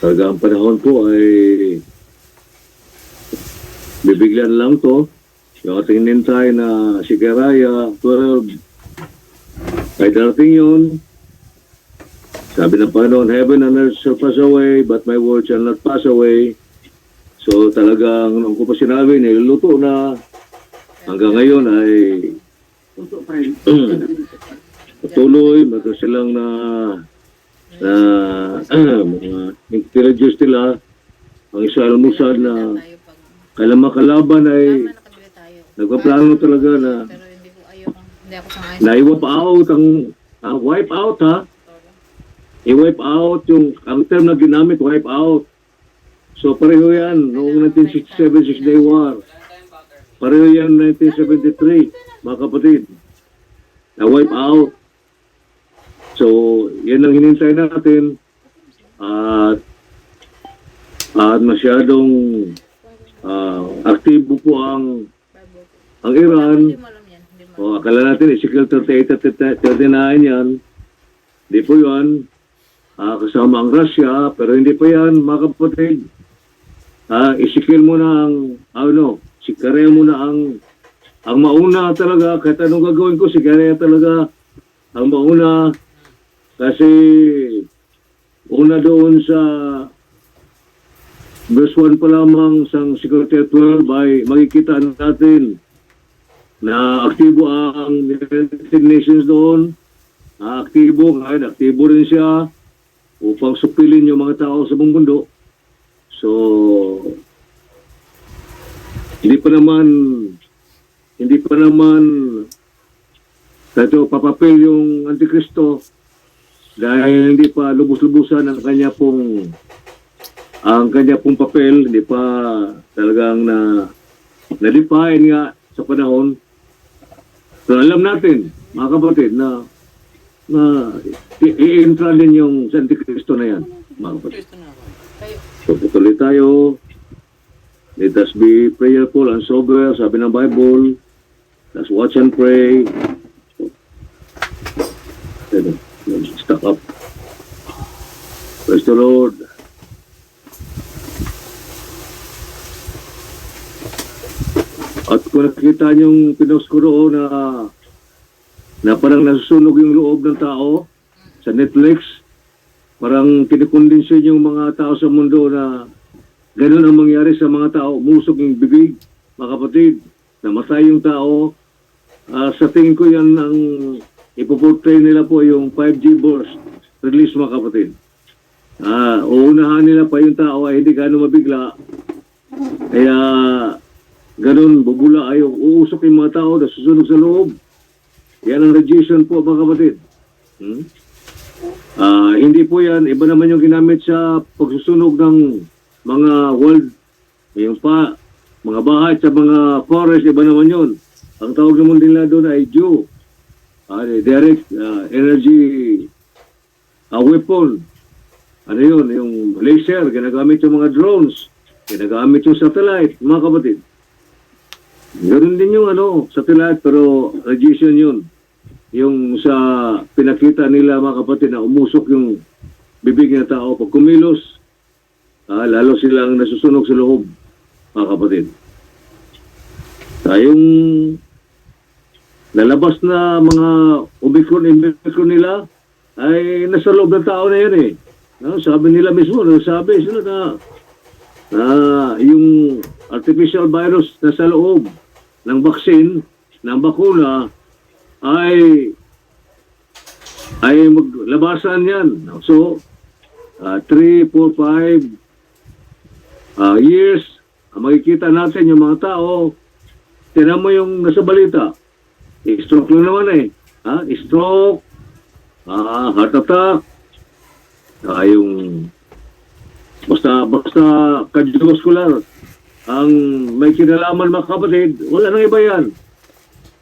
Talaga ang panahon po ay bibigyan lang to. Yung ating nintay na si Keraya, 12, ay darating yun. Sabi ng Panginoon, heaven and earth shall pass away, but my word shall not pass away. So talagang, nung ko pa sinabi, niluluto na. Hanggang ngayon ay patuloy, magka silang mga intelligence nila, ang isa almusal na kailan makalaban ay nagpaplano talaga na i-wipe out wipe out ha. I-wipe out yung, ang term na ginamit, wipe out. So pareho yan, noong 1967, Six Day War. Pareho yan 1973, mga kapatid. Na wipe out. So, yan ang hinintay natin. At masyadong aktibo po ang Iran. O, akala natin, Ezekiel 38 at 39 yan. Hindi po yan. Kasama ang Russia, pero hindi po yan, mga kapatid. Ezekiel mo na si Keraya mo na ang mauna talaga. Kahit anong gagawin ko, si Keraya talaga ang mauna. Kasi una doon sa verse 1 pa lamang sa Secretary 12 ay makikita natin na aktibo ang United Nations doon. Aktibo rin siya upang supilin yung mga tao sa buong mundo. So, hindi pa naman papapil yung Antikristo dahil hindi pa lubos-lubusan ang kanya pong papel, hindi pa talagang nalipain nga sa panahon. So alam natin, mga kapatid, na i-entra din yung Antikristo na yan, mga kapatid. So tuloy tayo. Let us be prayerful and sober, sabi ng Bible. Let's watch and pray. Stuck up. Praise the Lord. At kung nakikita niyong pinost ko roon na parang nasusunog yung loob ng tao sa Netflix, parang kinikondinsin yung mga tao sa mundo na ganun ang mangyari sa mga tao. Umusok yung bibig, mga kapatid. Namatay yung tao. Sa tingin ko yan ang ipoportray nila po yung 5G burst release, mga kapatid. Uunahan nila pa yung tao ay hindi gano'ng mabigla. Kaya ganun, bubula ay uusok yung mga tao na susunog sa loob. Yan ang radiation po, mga kapatid. Hindi po yan, iba naman yung ginamit sa pagsusunog ng mga world, mga bahay sa mga forest, iba naman yun. Ang tawag naman nila doon ay DEW, direct energy weapon. Ano yun, yung laser, ginagamit yung mga drones, ginagamit yung satellite, mga kapatid. Ganoon din yung satellite, pero radiation yun. Yung sa pinakita nila, mga kapatid, na umusok yung bibig ng tao. Pag kumilos, lalo silang nasusunog sa loob, mga kapatid. Yung lalabas na mga Omicron nila ay nasa loob ng tao na yan eh. Sabi nila mismo, sabi sila na yung artificial virus na sa loob ng vaccine, ng bakuna, ay maglabasan yan. So, 3, 4, 5 years, makikita natin yung mga tao. Tinan mo yung nasa balita. Stroke lang naman eh. Stroke, heart attack, yung basta cardiovascular ang may kinalaman, mga kapatid. Wala nang iba yan.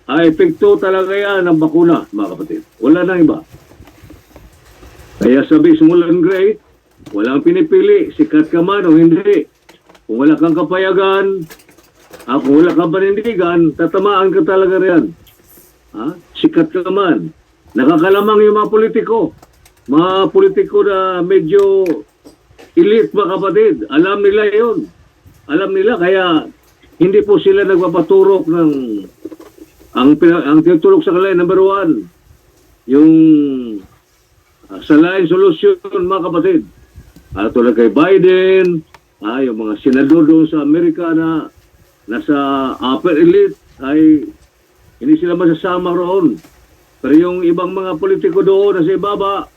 Epekto talaga yan ng bakuna, mga kapatid. Wala nang iba. Kaya sabi, small and great, walang pinipili, sikat ka man o hindi. Kung wala kang kapayagan, kung wala kang panindigan, tatamaan ka talaga riyan. Sikat ka man. Nakakalamang yung mga politiko. Mga politiko na medyo elite mga kapatid. Alam nila yon. Alam nila, kaya hindi po sila nagpapaturok ng ang tinutulok sa kanila, number one, yung saline solution mga kapatid. Tulad kay Biden, yung mga senador doon sa Amerika na nasa upper elite ay hindi sila masasama roon. Pero yung ibang mga politiko doon na sa ibaba,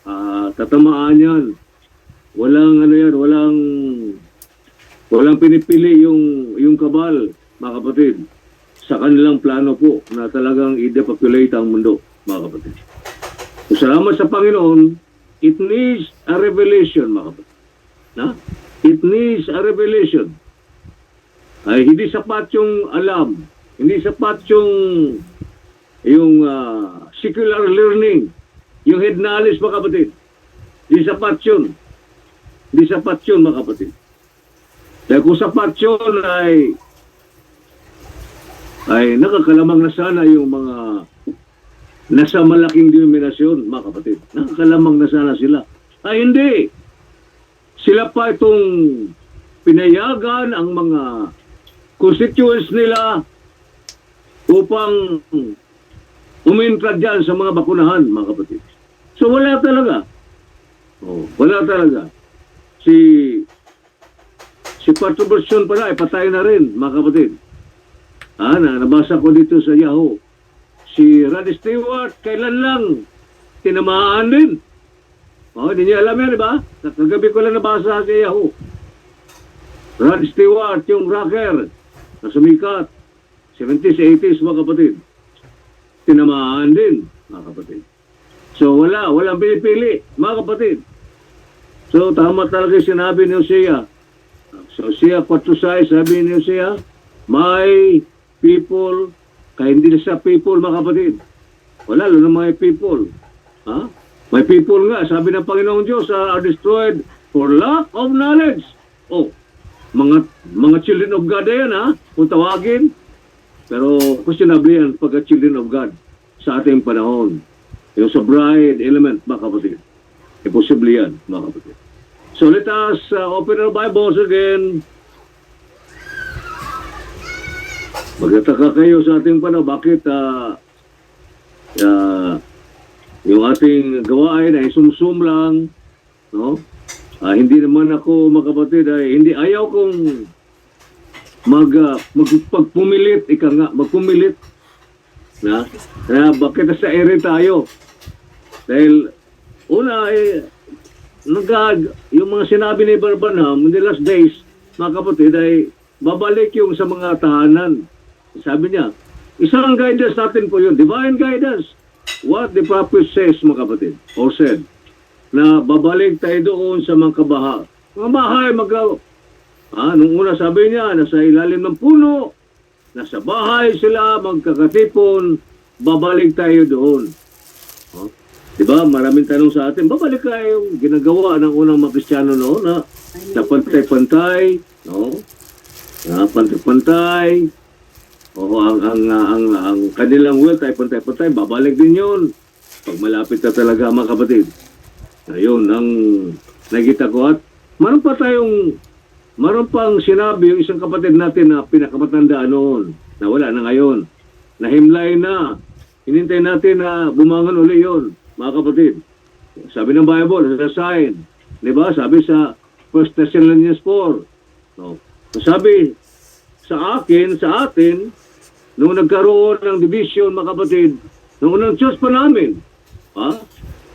tatamaan yan. Walang ano yan, walang pinipili yung kabal, mga kapatid, sa kanilang plano po na talagang i-depopulate ang mundo, mga kapatid. So, salamat sa Panginoon, it needs a revelation, mga kapatid. It needs a revelation. Ay hindi sapat yung alam, hindi sapat yung secular learning, yung head knowledge, mga kapatid. Hindi sapat yun. Hindi sapat yun, mga kapatid. Dahil kung sapat yun ay nakakalamang na sana yung mga nasa malaking denominasyon, mga kapatid. Nakakalamang na sana sila. Ay hindi. Sila pa itong pinayagan ang mga constituents nila upang umintra dyan sa mga bakunahan, mga kapatid. So wala talaga. Wala talaga. Si Pastor Berson pala ay patay na rin, mga kapatid. Nabasa ko dito sa Yahoo. Si Rod Stewart, kailan lang tinamaan din. Hindi niya alam yan, di ba? Kagabi ko lang nabasa sa Yahoo. Rod Stewart, yung rocker na sumikat. 70s, 80s, mga kapatid. Tinamaan din, mga kapatid. So, walang pinipili, mga kapatid. So, tama talaga yung sinabi ni Hosea. So, Hosea 4:6, sabi ni Hosea, my people, kaya hindi sa people, mga kapatid. Wala, lalo my people. My people nga, sabi ng Panginoong Diyos, are destroyed for lack of knowledge. Mga children of God yan, kung tawagin. Pero, questionable yan, pagka children of God sa ating panahon. Yung sa bride element, mga kapatid. Imposible yan, mga kapatid. So let us open our Bibles again. Magtataka kayo sa ating panahon, bakit yung ating gawain ay sumsum lang, no? Hindi naman ako, mga kapatid, hindi ayaw kong magpumilit, magpumilit na bakit sa ere tayo? Dahil una yung mga sinabi ni Barbanham in the last days, mga kapatid, ay babalik yung sa mga tahanan. Sabi niya, isang guidance natin po yun, divine guidance. What the prophet says, mga kapatid, or said, na babalik tayo doon sa mga kabaha. Mga bahay, nung una sabi niya, nasa ilalim ng puno, nasa bahay sila, magkakatipon, babalik tayo doon. Diba? Maraming tanong sa atin, babalik kayo yung ginagawa ng unang mga Kristiyano noon na pantay-pantay, no? Na pantay-pantay. Ang kanilang wealth ay pantay-pantay, babalik din yun. Pag malapit na talaga, mga kapatid. Ayun, ang nakita ko. At maroon pang sinabi yung isang kapatid natin na pinakamatandaan noon, na wala na ngayon. Nahimlay na. Hinintay natin na bumangon uli yun, mga kapatid. Sabi ng Bible, sa sign. Diba? Sabi sa 1 Thessalonians 4. No? Sabi sa atin, nung nagkaroon ng division, mga kapatid, nung unang church pa namin,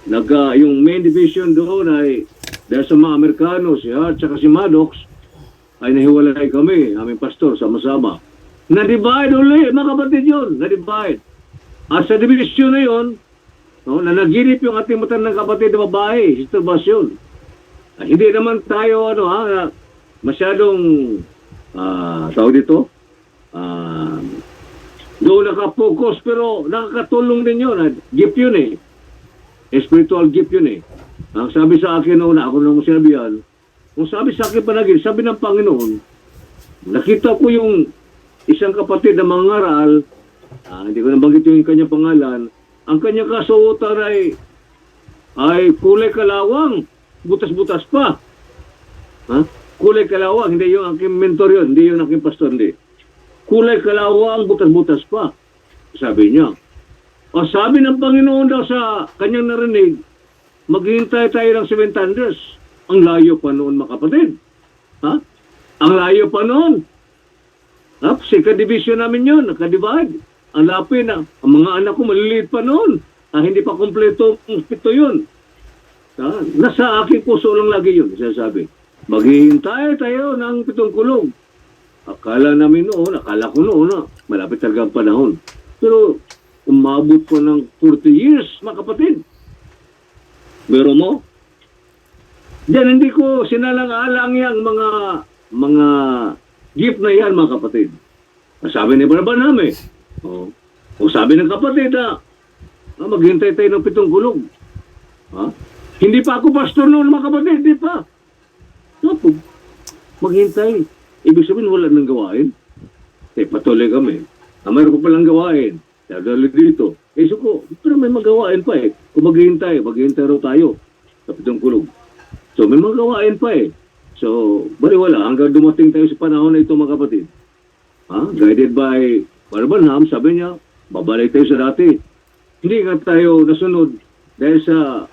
yung main division doon ay dahil sa mga Amerikano, si Hart, saka si Maddox, ay nahiwalay kami, aming pastor, sama-sama. Na-divide uli, mga kapatid yun, na-divide. At sa division na yun, no, na naginip yung ating matandang kapatid na babae, Sister Basyon. Hindi naman tayo, masyadong, tawag dito, doon nakapokus, pero nakakatulong din yun. Gift yun eh. Spiritual gift yun eh. Ang sabi sa akin noon, ako nung sinabi yan, kung sabi sa akin panagin, sabi ng Panginoon, nakita ko yung isang kapatid na mangaral, hindi ko nabanggit yung kanyang pangalan, ang kanyang kasuotan ay kulay kalawang, butas-butas pa. Ha? Kulay kalawang, hindi yung aking mentor yun, hindi yung aking pastor, hindi. Kulay kalawang, butas-butas pa. Sabi niya. O sabi ng Panginoon daw sa kanyang narinig, maghihintay tayo ng 700. Ang layo pa noon, mga kapatid. Ha? Ang layo pa noon. Ha? Second division namin yun, nakadivide. Ang lapin na, ang mga anak ko maliliit pa noon. Hindi pa kompleto ang pito yun. Ha? Nasa aking puso lang lagi yun, sinasabi. Maghihintay tayo ng 7 kulong. Akala namin noon, akala ko noon na malapit talaga ang panahon. Pero umabot pa ng 40 years, mga kapatid. Pero mo, diyan hindi ko sinalang-alang yung mga gift na yan, mga kapatid. Sabi ni Barbanam eh. O sabi ng kapatid maghintay tayo ng 7 kulong. Hindi pa ako pastor noon, mga kapatid, hindi pa. Maghintay. Ibig sabihin, wala nang gawain. Patuloy kami. Mayroon ko palang gawain. Dadali dito. Pero may magawain pa eh. Kung maghihintay raw tayo sa 7 kulong. So, may mga gawain pa eh. So, baliwala. Hanggang dumating tayo sa panahon na ito, mga kapatid. Guided by Barbanam, sabi niya, babalik tayo sa dati. Hindi nga tayo nasunod dahil sa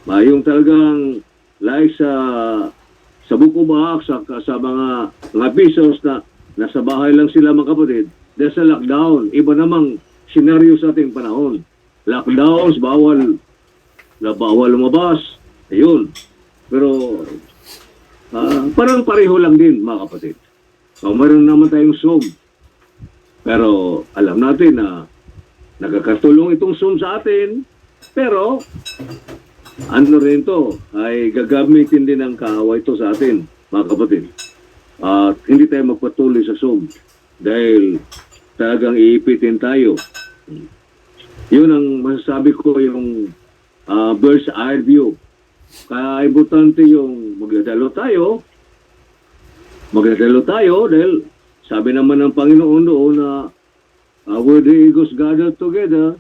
yung talagang like sa buko bahak, sa mga pisos na nasa bahay lang sila, mga kapatid. Dahil sa lockdown, iba namang senaryo sa ating panahon. Lockdowns, bawal lumabas. Ayun. Pero parang pareho lang din, mga kapatid. Mayroon naman tayong Zoom. Pero alam natin na nagkakatulong itong Zoom sa atin. Pero ano rin to, ay gagamitin din ng kaaway ito sa atin, mga kapatid. At hindi tayo magpatuloy sa Zoom dahil talagang iipitin tayo. Yun ang masasabi ko, yung bird's eye view. Kaya importante yung magdadalo tayo dahil sabi naman ng Panginoon doon na where the eagles gather together,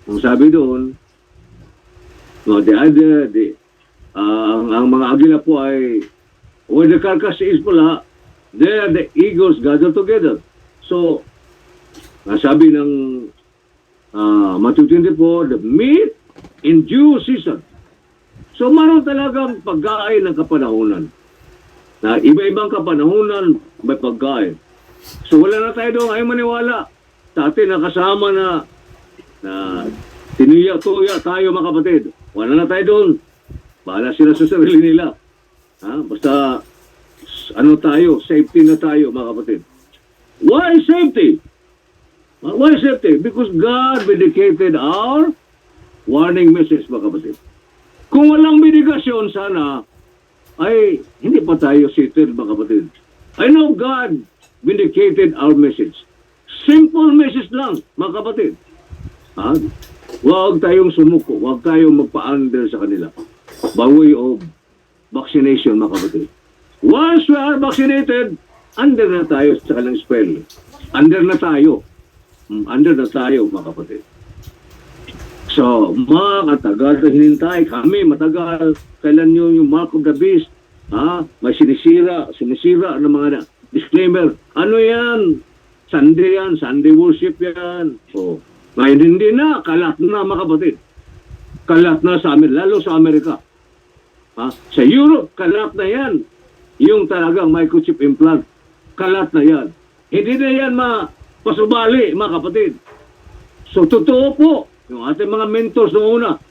ang sabi doon, ang mga agila po ay where the carcass is pala, there the eagles gather together. So, sabi ng Matthew 24, the meat in due season. So, maroon talagang pagkain ng kapanahunan. Na iba-ibang kapanahunan may pagkain. So, wala na tayo doon ay maniwala. Sa atin nakasama na tinuya-tuya tayo, mga kapatid. Wala na tayo doon. Bahala sila sa sarili nila. Basta, safety na tayo, mga kapatid. Why safety? Why safety? Because God vindicated our warning message, mga kapatid. Kung walang medigasyon, sana, ay hindi pa tayo seated, mga kapatid. I know God vindicated our message. Simple message lang, mga kapatid. Huwag tayong sumuko. Huwag tayong magpa-under sa kanila. By way of vaccination, mga kapatid. Once we are vaccinated, under na tayo sa kanilang spell. Under na tayo. Under na tayo, mga kapatid. So, matagal na hinintay. Kami, matagal. Kailan yung mark of the beast? May sinisira ng mga disclaimer. Ano yan? Sunday yan. Sunday worship yan. Ngayon hindi na. Kalat na, mga kapatid. Kalat na sa Amerika. Lalo sa Amerika. Sa Europe, kalat na yan. Yung talagang microchip implant. Kalat na yan. Hindi na yan pasubali, mga kapatid. So, totoo po. Yung ating mga mentors noong una.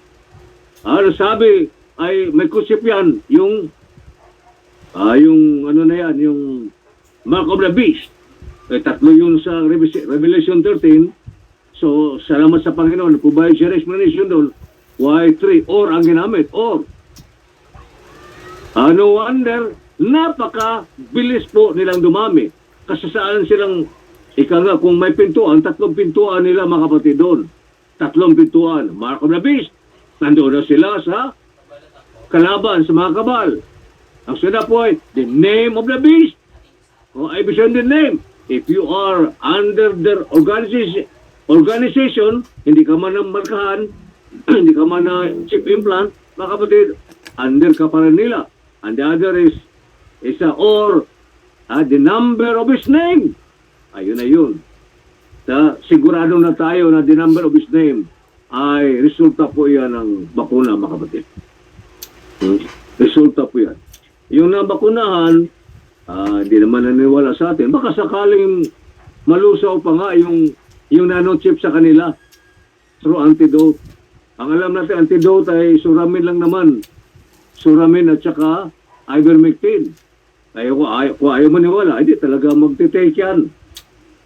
Sabi, ay microchip yan. Yung ano na yan, yung mark of the beast. Tatlo yun sa Revelation 13. So, salamat sa Panginoon. Provide siya explanation doon. Why 3? Or ang ginamit. Or. No wonder, napaka-bilis po nilang dumami. Kasi saan silang, kung may pintuan, 3 pintuan nila, mga kapatid doon. 3 pintuan. Mark of the beast. Nandoon na sila sa kalaban, sa mga kabal. Ang sila po ay, the name of the beast. Ibig sabihin the name. If you are under their organization, hindi ka man ng markahan, hindi ka man na chip implant, mga kapatid, under ka pa rin nila. and the other is the number of his name. Ayun na yun. Sigurado na tayo na the number of his name ay resulta po yan ng bakuna, mga kapatid. Resulta po yan. Yung nabakunahan, hindi naman naniwala sa atin. Baka sakaling malusaw pa nga yung nanochip sa kanila through antidote. Ang alam natin, antidote ay suramin lang naman. Suramin at saka ivermectin. Kung ayaw maniwala, hindi talaga magtitake yan.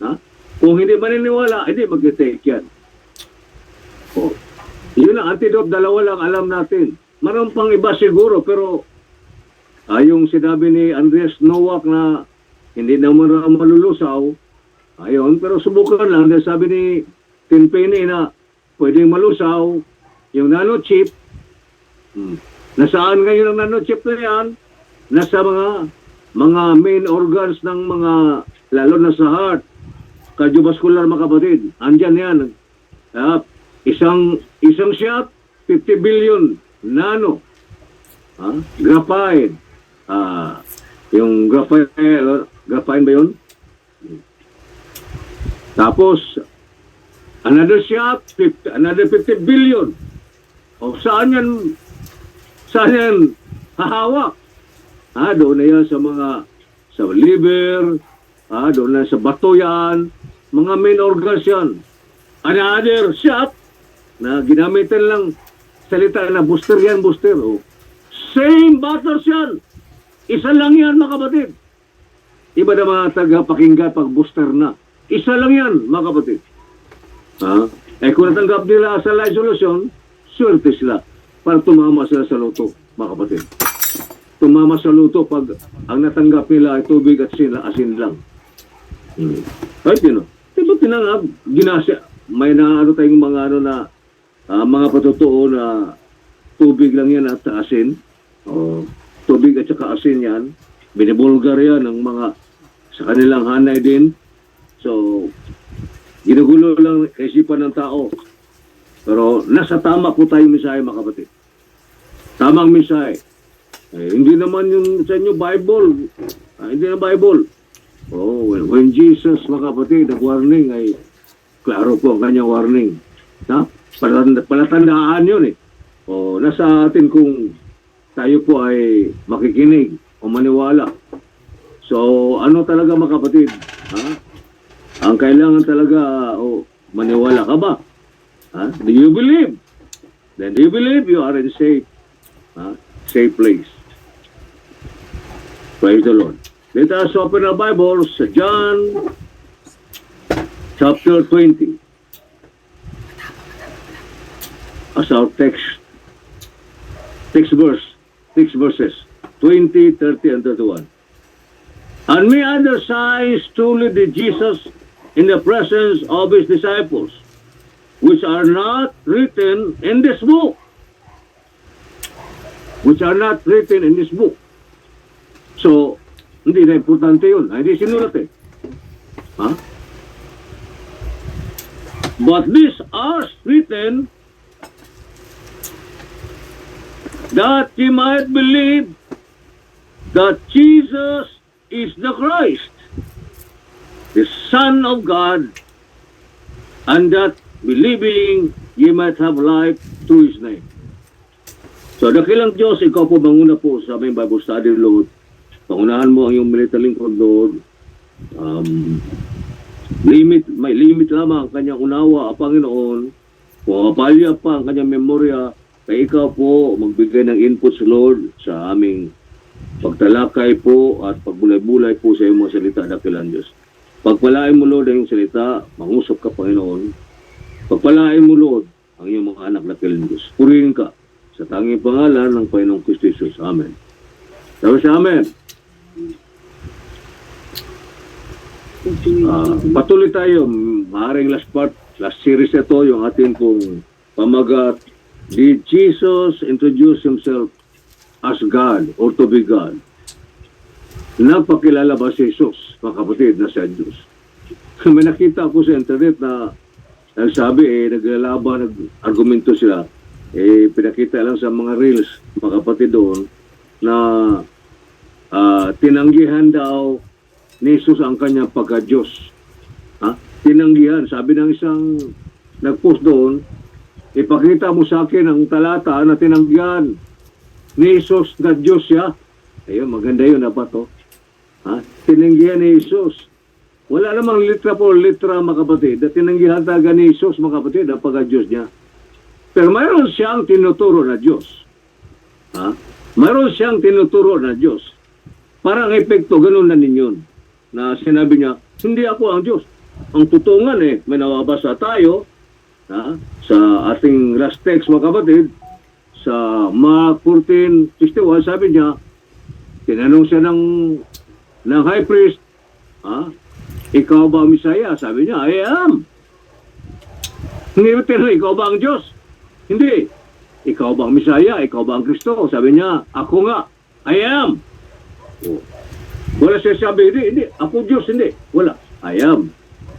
Ha? Kung hindi maniniwala, hindi magtitake yan. Yun ang antidote, dalawa lang alam natin. Marang pang iba siguro, pero yung sinabi ni Andres Nowak na hindi naman malulusaw, ayun, pero subukan lang. Dahil sabi ni Tin Penny na pwedeng malusaw yung nanochip. Nasaan ngayon ang nanochip na yan? Nasa mga main organs ng mga, lalo na sa heart, cardiovascular, mga kapatid. Andyan yan. Isang shot, 50 billion nano. Graphene. Yung graphene ba yun? Tapos, another shot, another 50 billion. O saan yan hahawak? Doon na yan sa liver, doon na sa bato yan, mga main organs yan. Another shot, na ginamitan lang salita na booster yan, booster. Same battles yan. Isa lang yan, mga kapatid. Iba na mga tagapakinggan pag booster na. Isa lang yan, mga kapatid. Kung natanggap nila sa live solution, swerte sila para tumama sila sa loto, mga kapatid. Tumama sa loto pag ang natanggap nila ay tubig at asin lang. Right, yun. Diba tinangag, ginasya, may tayong mga mga patotoo na tubig lang yan at asin. Tubig at saka asin yan. Binibulgar yan ng mga sa kanilang hanay din. So, ginugulo lang kaisipan ng tao. Pero nasa tama po tayong mensahe, mga kapatid. Tamang mensahe. Hindi naman yung sa inyo Bible. Hindi na Bible. When Jesus, mga kapatid, nag-warning ay klaro po ang kanyang warning. Palatandaan yun eh. Nasa atin kung tayo po ay makikinig o maniwala. So, ano talaga, mga kapatid? Ang kailangan talaga, maniwala ka ba? Do you believe? Then do you believe you are in safe place? Praise the Lord. Let us open our Bibles sa John chapter 20 as our text verses 20, 30, and 31. And many other signs truly did Jesus in the presence of his disciples, which are not written in this book. So, hindi na importante yun. Hindi sinulat eh. But these are written that ye might believe that Jesus is the Christ, the Son of God, and that believing ye might have life through His name. So, dakilang Diyos, ikaw po manguna po sa aming Bible study, Lord. Pangunahan mo ang iyong militar lingkod, Lord. May limit lamang ang kanyang unawa, Panginoon. Kung apalya pa ang kanyang memorya, kaya ikaw po magbigay ng inputs, Lord, sa aming pagtalakay po at pagbulay-bulay po sa iyong mga salita, dakilang Diyos. Pagpalain mo, Lord, ang iyong salita, mangusap ka, Panginoon. Pagpalain mo, Lord, ang iyong mga anak, dakilang Diyos. Purihin ka sa tanging pangalan ng Panginoong Kristo Jesus. Amen. Sabi siya, Amen. Patuloy tayo. Maaaring last series ito, yung ating pong pamagat. Did Jesus introduce himself as God or to be God? Nagpakilala ba si Jesus, mga kapatid, na siya Diyos? May nakita ko sa internet na nagsabi, naglalaban, nag-argumento sila. Pinakita lang sa mga reels, mga kapatid doon, na tinanggihan daw ni Jesus ang kanyang pagka-Diyos. Ha? Tinanggihan. Sabi ng isang nag-post doon, ipakita mo sa akin ang talata na tinanggihan ni Jesus na Diyos siya. Ayun, maganda yun dapat to. Ha? Tinanggihan ni Jesus. Wala namang litra po litra, mga kapatid, na tinanggihan talaga ni Jesus, mga kapatid, ang pagka-Diyos niya. Pero mayroon siyang tinuturo na Diyos. Ha? Mayroon siyang tinuturo na Diyos. Parang epekto, ganun na ninyon. Na sinabi niya, hindi ako ang Diyos. Ang tutungan may nababasa tayo sa ating last text, mga kapatid, sa Mark 14:61, sabi niya, tinanong siya ng high priest, ikaw ba ang Misaya? Sabi niya, I am. Hindi mo tinanong, ikaw ba ang Diyos? Hindi. Ikaw ba ang Misaya? Ikaw ba ang Kristo? Sabi niya, ako nga. I am. Oh. Wala siya sabi, hindi. Ako Diyos, hindi. Wala. I am.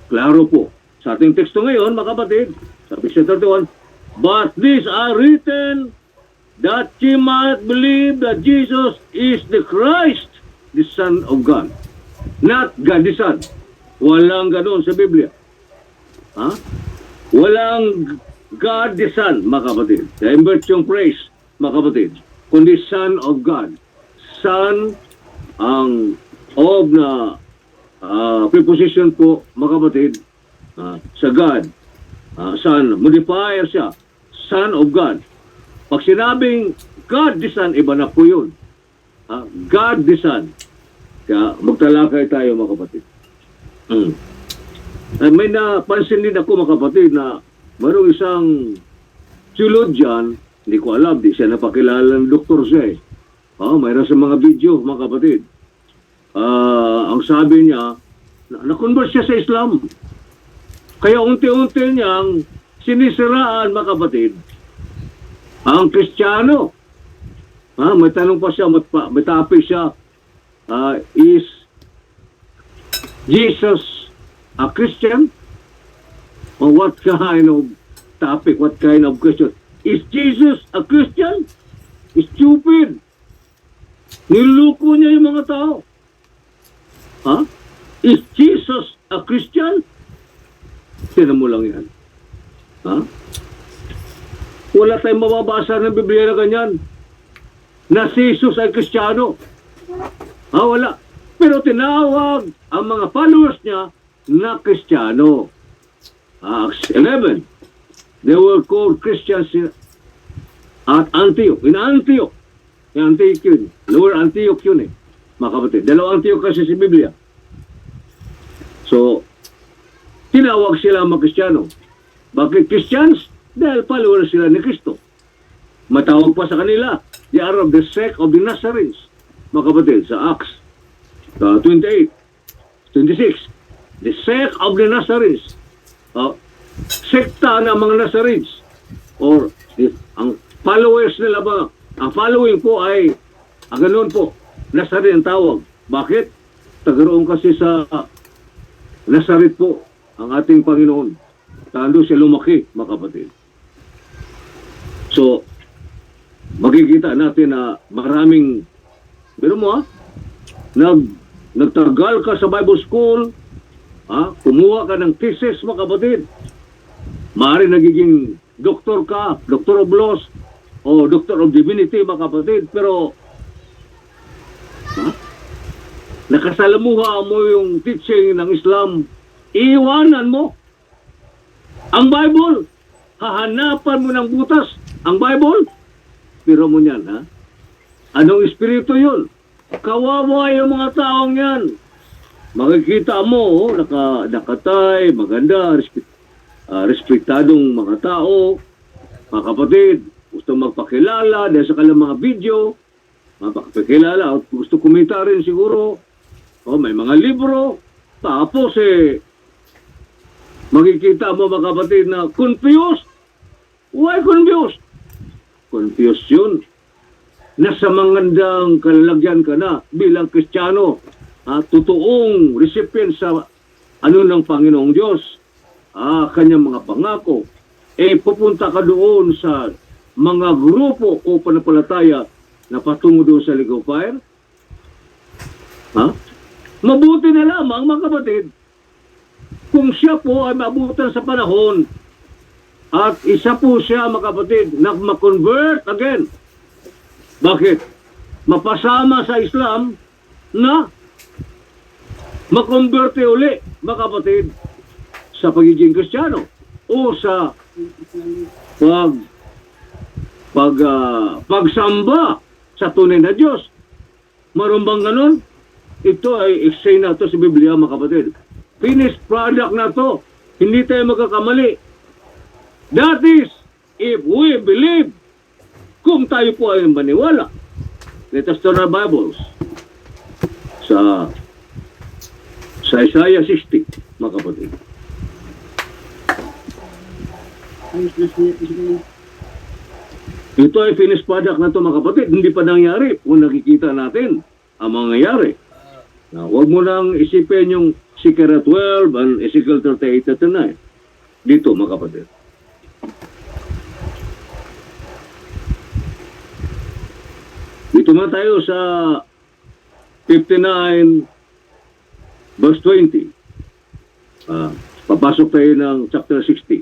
Klaro po. Sa ating teksto ngayon, mga kapatid, sabi siya 31, but these are written that ye might believe that Jesus is the Christ, the Son of God. Not God the Son. Walang ganoon sa Biblia. Walang God the Son, mga kapatid. Na-invert yung phrase, mga kapatid. Kundi Son of God. Son ang of na preposition po, mga kapatid, sa God. Son, modifier siya. Son of God. Pag sinabing God the Son, iba na po yun. God the Son. Kaya magtalakay tayo, mga kapatid. May napansin din ako, mga kapatid, na mayroong isang theologian, hindi ko alam, di siya napakilala ng doktor siya mayroon sa mga video, mga kapatid. Ang sabi niya, na-convert siya sa Islam. Kaya unti-unti niyang sinisiraan, mga kapatid, ang Kristiyano. May tanong pa siya, may topic siya, is Jesus a Christian? Or what kind of topic, what kind of question? Is Jesus a Christian? Stupid. Niluko niya yung mga tao. Is Jesus a Christian? Tinan mo lang yan. Wala tayong mababasa ng Biblia na ganyan. Na si Jesus ay Kristiyano. Wala. Pero tinawag ang mga followers niya na Kristiyano. Acts 11. They were called Christians at Antioch. In Antioch. In Antioch yun. Lower Antioch yun mga kapatid. Dalawang Antioch kasi si Biblia. So, tinawag sila mga Kristiyano. Bakit Christians? Dahil followers sila ni Kristo. Matawag pa sa kanila, they are of the sect of the Nazarenes. Mga kapatid, sa Acts 28, 26. The sect of the Nazarenes. Sekta ng mga Nazarenes. Or, ang followers nila ba, ang following po ay, ganoon po, Nazarene ang tawag. Bakit? Tagaroon kasi sa Nazareth po, ang ating Panginoon. Tando siya lumaki, mga kapatid. So, makikita natin na maraming, pero mo nagtagal ka sa Bible School, kumuha ka ng thesis, mga kapatid. Maaari nagiging doktor ka, Doctor of Laws, o Doctor of Divinity, mga kapatid. Pero, nakasalamuha mo yung teaching ng Islam, iiwanan mo ang Bible. Hahanapan mo ng butas ang Bible. Pero mo yan, anong espiritu yun? Kawawa yung mga taong yan. Makikita mo, nakatay, maganda, respektadong mga tao, mga kapatid, gusto magpakilala dahil sa kanilang mga video, magpakilala, gusto kumita rin siguro, may mga libro, tapos makikita mo, mga kapatid, na confused. Why confused? Confused yun. Nasa mangandang kalalagyan ka na bilang Kristiyano, totoong recipient sa ng Panginoong Diyos, kanyang mga pangako, pupunta ka doon sa mga grupo o panampalataya na patungo doon sa lake of fire? Ha? Mabuti na lamang, mga kapatid, kung siya po ay maabutan sa panahon at isa po siya, mga kapatid, na ma-convert again. Bakit? Mapasama sa Islam na makonverte uli, mga kapatid, sa pagiging Kristiyano o sa pagsamba sa tunay na Diyos. Marumbang ganun, ito ay eksena to sa Biblia, mga kapatid. Finished product na to. Hindi tayo magkakamali. That is, if we believe, kung tayo po ay maniwala. Let us turn our Bibles sa Isaiah 60, mga kapatid. Ito ay finished product na to, mga kapatid. Hindi pa nangyari kung nakikita natin ang mangyayari. Huwag mo lang isipin yung Ezekiel 12 and Ezekiel 38-39. Dito, mga kapatid. Dito na tayo sa 59 verse 20. Papasok tayo ng chapter 60.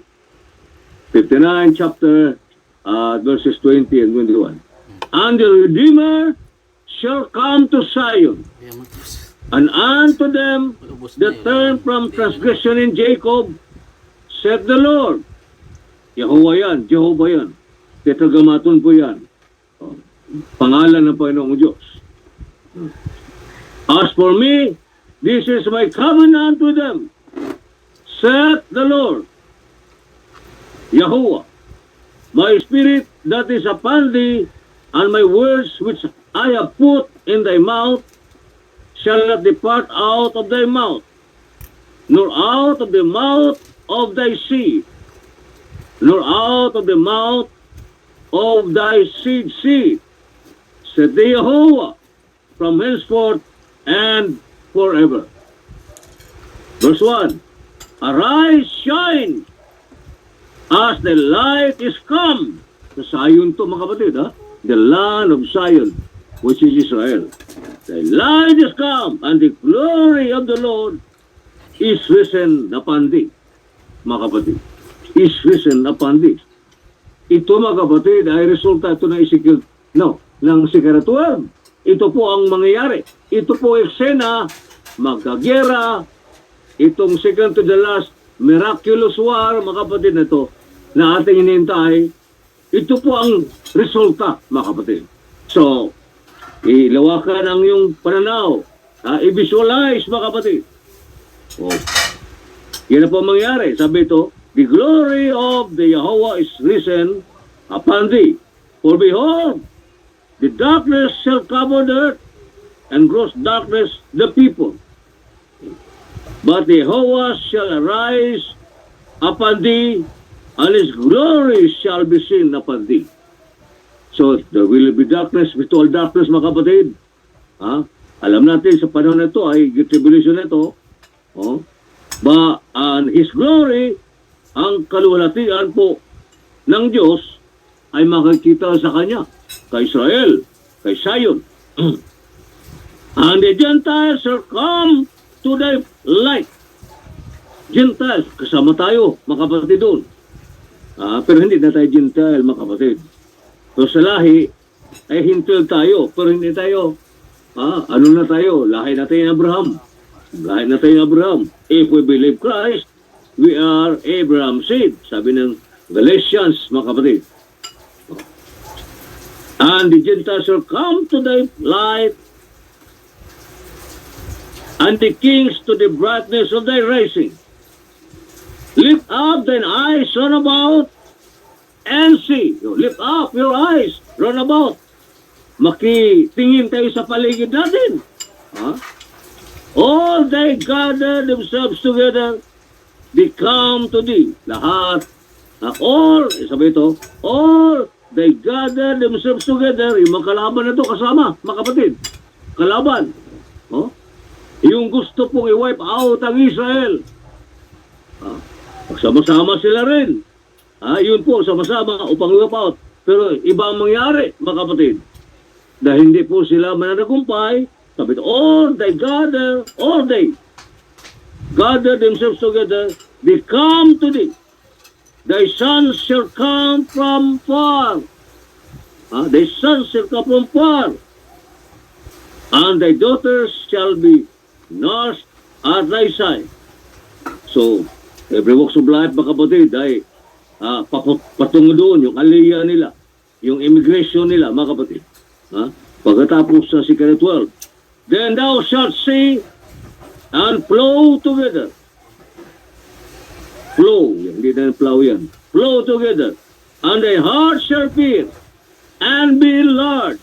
59 chapter verses 20 and 21. And the Redeemer shall come to Zion, and unto them that turn from transgression in Jacob, said the Lord. Yahuwah yan, Jehovah yan. Tetragrammaton po yan. Pangalan ng Panginoong Diyos. As for me, this is my covenant with them, said the Lord. Yahuwah, my spirit that is upon thee, and my words which I have put in thy mouth, shall not depart out of thy mouth, nor out of the mouth of thy seed, nor out of the mouth of thy seed, said the Yahuwah, from henceforth and forever. Verse 1, arise, shine, as the light is come. Sa Zion to, mga kapatid, ha? The land of Zion, which is Israel. The light is come, and the glory of the Lord is risen upon thee. Mga kapatid, is risen upon thee. Ito, mga kapatid, ay resulta ito ng Ezekiel, ng Ezekiel 12. Ito po ang mangyayari. Ito po eksena, magkagera, itong second to the last miraculous war, mga kapatid, na ito, na ating hinihintay, ito po ang resulta, mga kapatid. So, ilawakan ang iyong pananaw, i-visualize, mga kapatid. Yan na po ang mangyari. Sabi ito, the glory of the Yahuwah is risen upon thee. For behold, the darkness shall cover the earth, and gross darkness the people. But the Yahuwah shall arise upon thee, and his glory shall be seen upon thee. So, there will be darkness, virtual darkness, mga kapatid. Alam natin sa panahon na ito ay tribulation na ito. And his glory, ang kaluwalhatian po ng Diyos ay makikita sa kanya, kay Israel, kay Zion. And the Gentiles shall come to the light. Gentiles, kasama tayo, mga kapatid doon. Pero hindi na tayo Gentile, mga kapatid. So sa lahi, ay hintil tayo, pero hindi tayo. Ano na tayo? Lahi na tayo ng Abraham. Lahi na tayo ng Abraham. If we believe Christ, we are Abraham's seed. Sabi ng Galatians, mga kapatid. And the Gentiles shall come to the light, and the kings to the brightness of thy rising. Lift up thine eyes round about, and see. Lift up your eyes round about. Makitingin tayo sa paligid natin. All they gather themselves together, they come to thee. Lahat. All, sabi ito, all they gather themselves together. Yung mga kalaban na ito kasama, mga kapatid. Kalaban. Yung gusto pong i-wipe out ang Israel. Magsama-sama sila rin. Yun po, sama-sama upang wipe out. Pero iba ang mangyari, mga kapatid. dahil hindi po sila mananagumpay, sabi ito, all they gather themselves together, they come to thee. Thy sons shall come from far. Thy sons shall come from far. And thy daughters shall be nursed at thy side. So, every walks of life, mga kapatid, ay patungo doon, yung aliyah nila, yung immigration nila, mga kapatid. Pagkatapos sa Secret 12, then thou shalt see and flow together. Flow, hindi na plow yan. Flow together. And thy heart shall fear and be enlarged.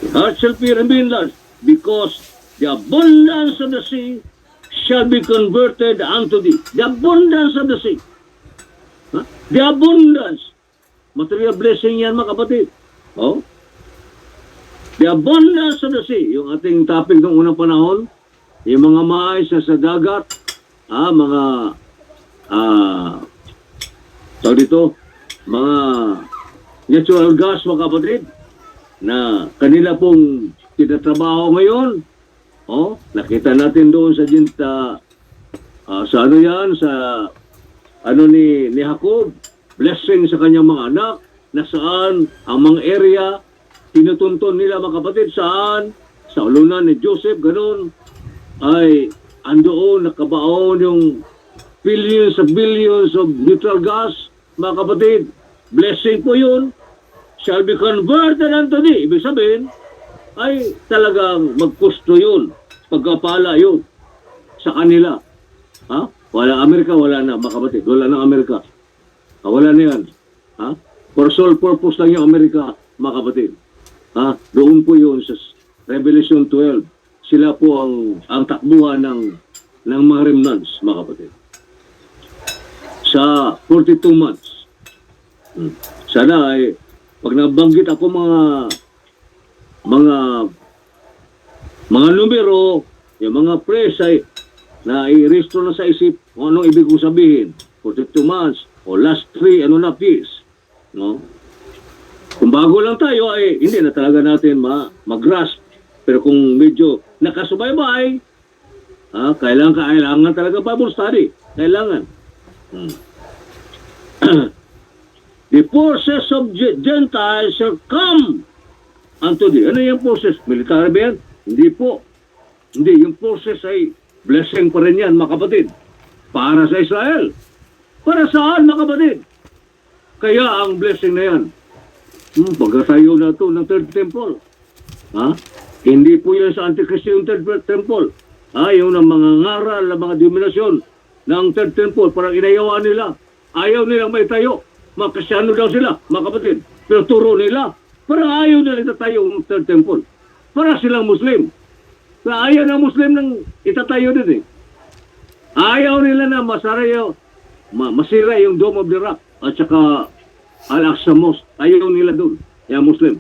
The heart shall fear and be enlarged, because the abundance of the sea shall be converted unto thee. The abundance of the sea. The abundance. Material blessing yan, mga kapatid. Oh? The abundance of the sea. Yung ating topic ng unang panahon, yung mga mais sa dagat, mga tawag dito, mga natural gas, mga kapatid, na kanila pong tinatrabaho ngayon. Nakita natin doon sa sa ano yan, sa ano ni Jacob, blessing sa kanyang mga anak, na saan ang mga area tinutuntun nila, mga kapatid, saan sa ulunan ni Joseph, ganun, ay andoon nakabaon yung billions of natural gas, mga kapatid. Blessing po yun, shall be converted unto thee. Ibig sabihin, ay talagang magkusto yun, pagkapala yun sa kanila. Wala Amerika, wala na, mga kapatid. Wala na Amerika. Wala na yan. For sole purpose lang yung Amerika, mga kapatid. Doon po yun sa Revelation 12. Sila po ang takbuhan ng mga remnants, mga kapatid. Sa 42 months. Sana ay, pag nabanggit ako mga numero, yung mga press ay na i-restore na sa isip kung anong ibig kong sabihin. 42 months o last 3 years. No? Kung bago lang tayo ay hindi na talaga natin mag-grasp. Pero kung medyo nakasubaybay, kailangan talaga Bible study. Kailangan. The forces of Gentiles shall come unto thee. Ano yung forces? Military ba yan? Hindi po. Hindi. Yung forces ay blessing pa rin yan, mga kapatid. Para sa Israel. Para saan, mga kapatid? Kaya ang blessing na yan. Pagkatayo na ito ng third temple. Hindi po yan sa Antichrist yung third temple. Yung ng mga ngaral, ng mga dominasyon ng third temple. Parang inayawan nila. Ayaw nilang may tayo. Mga Kristyano daw sila, mga kapatid. Pero turo nila. Parang ayaw nila itatayo ng third temple. Para silang Muslim. Ayaw ng Muslim nang itatayo din eh. Ayaw nila na masira yung Dome of the Rock at saka Al-Aqsa Mosque. Ayaw nila doon, yung Muslim.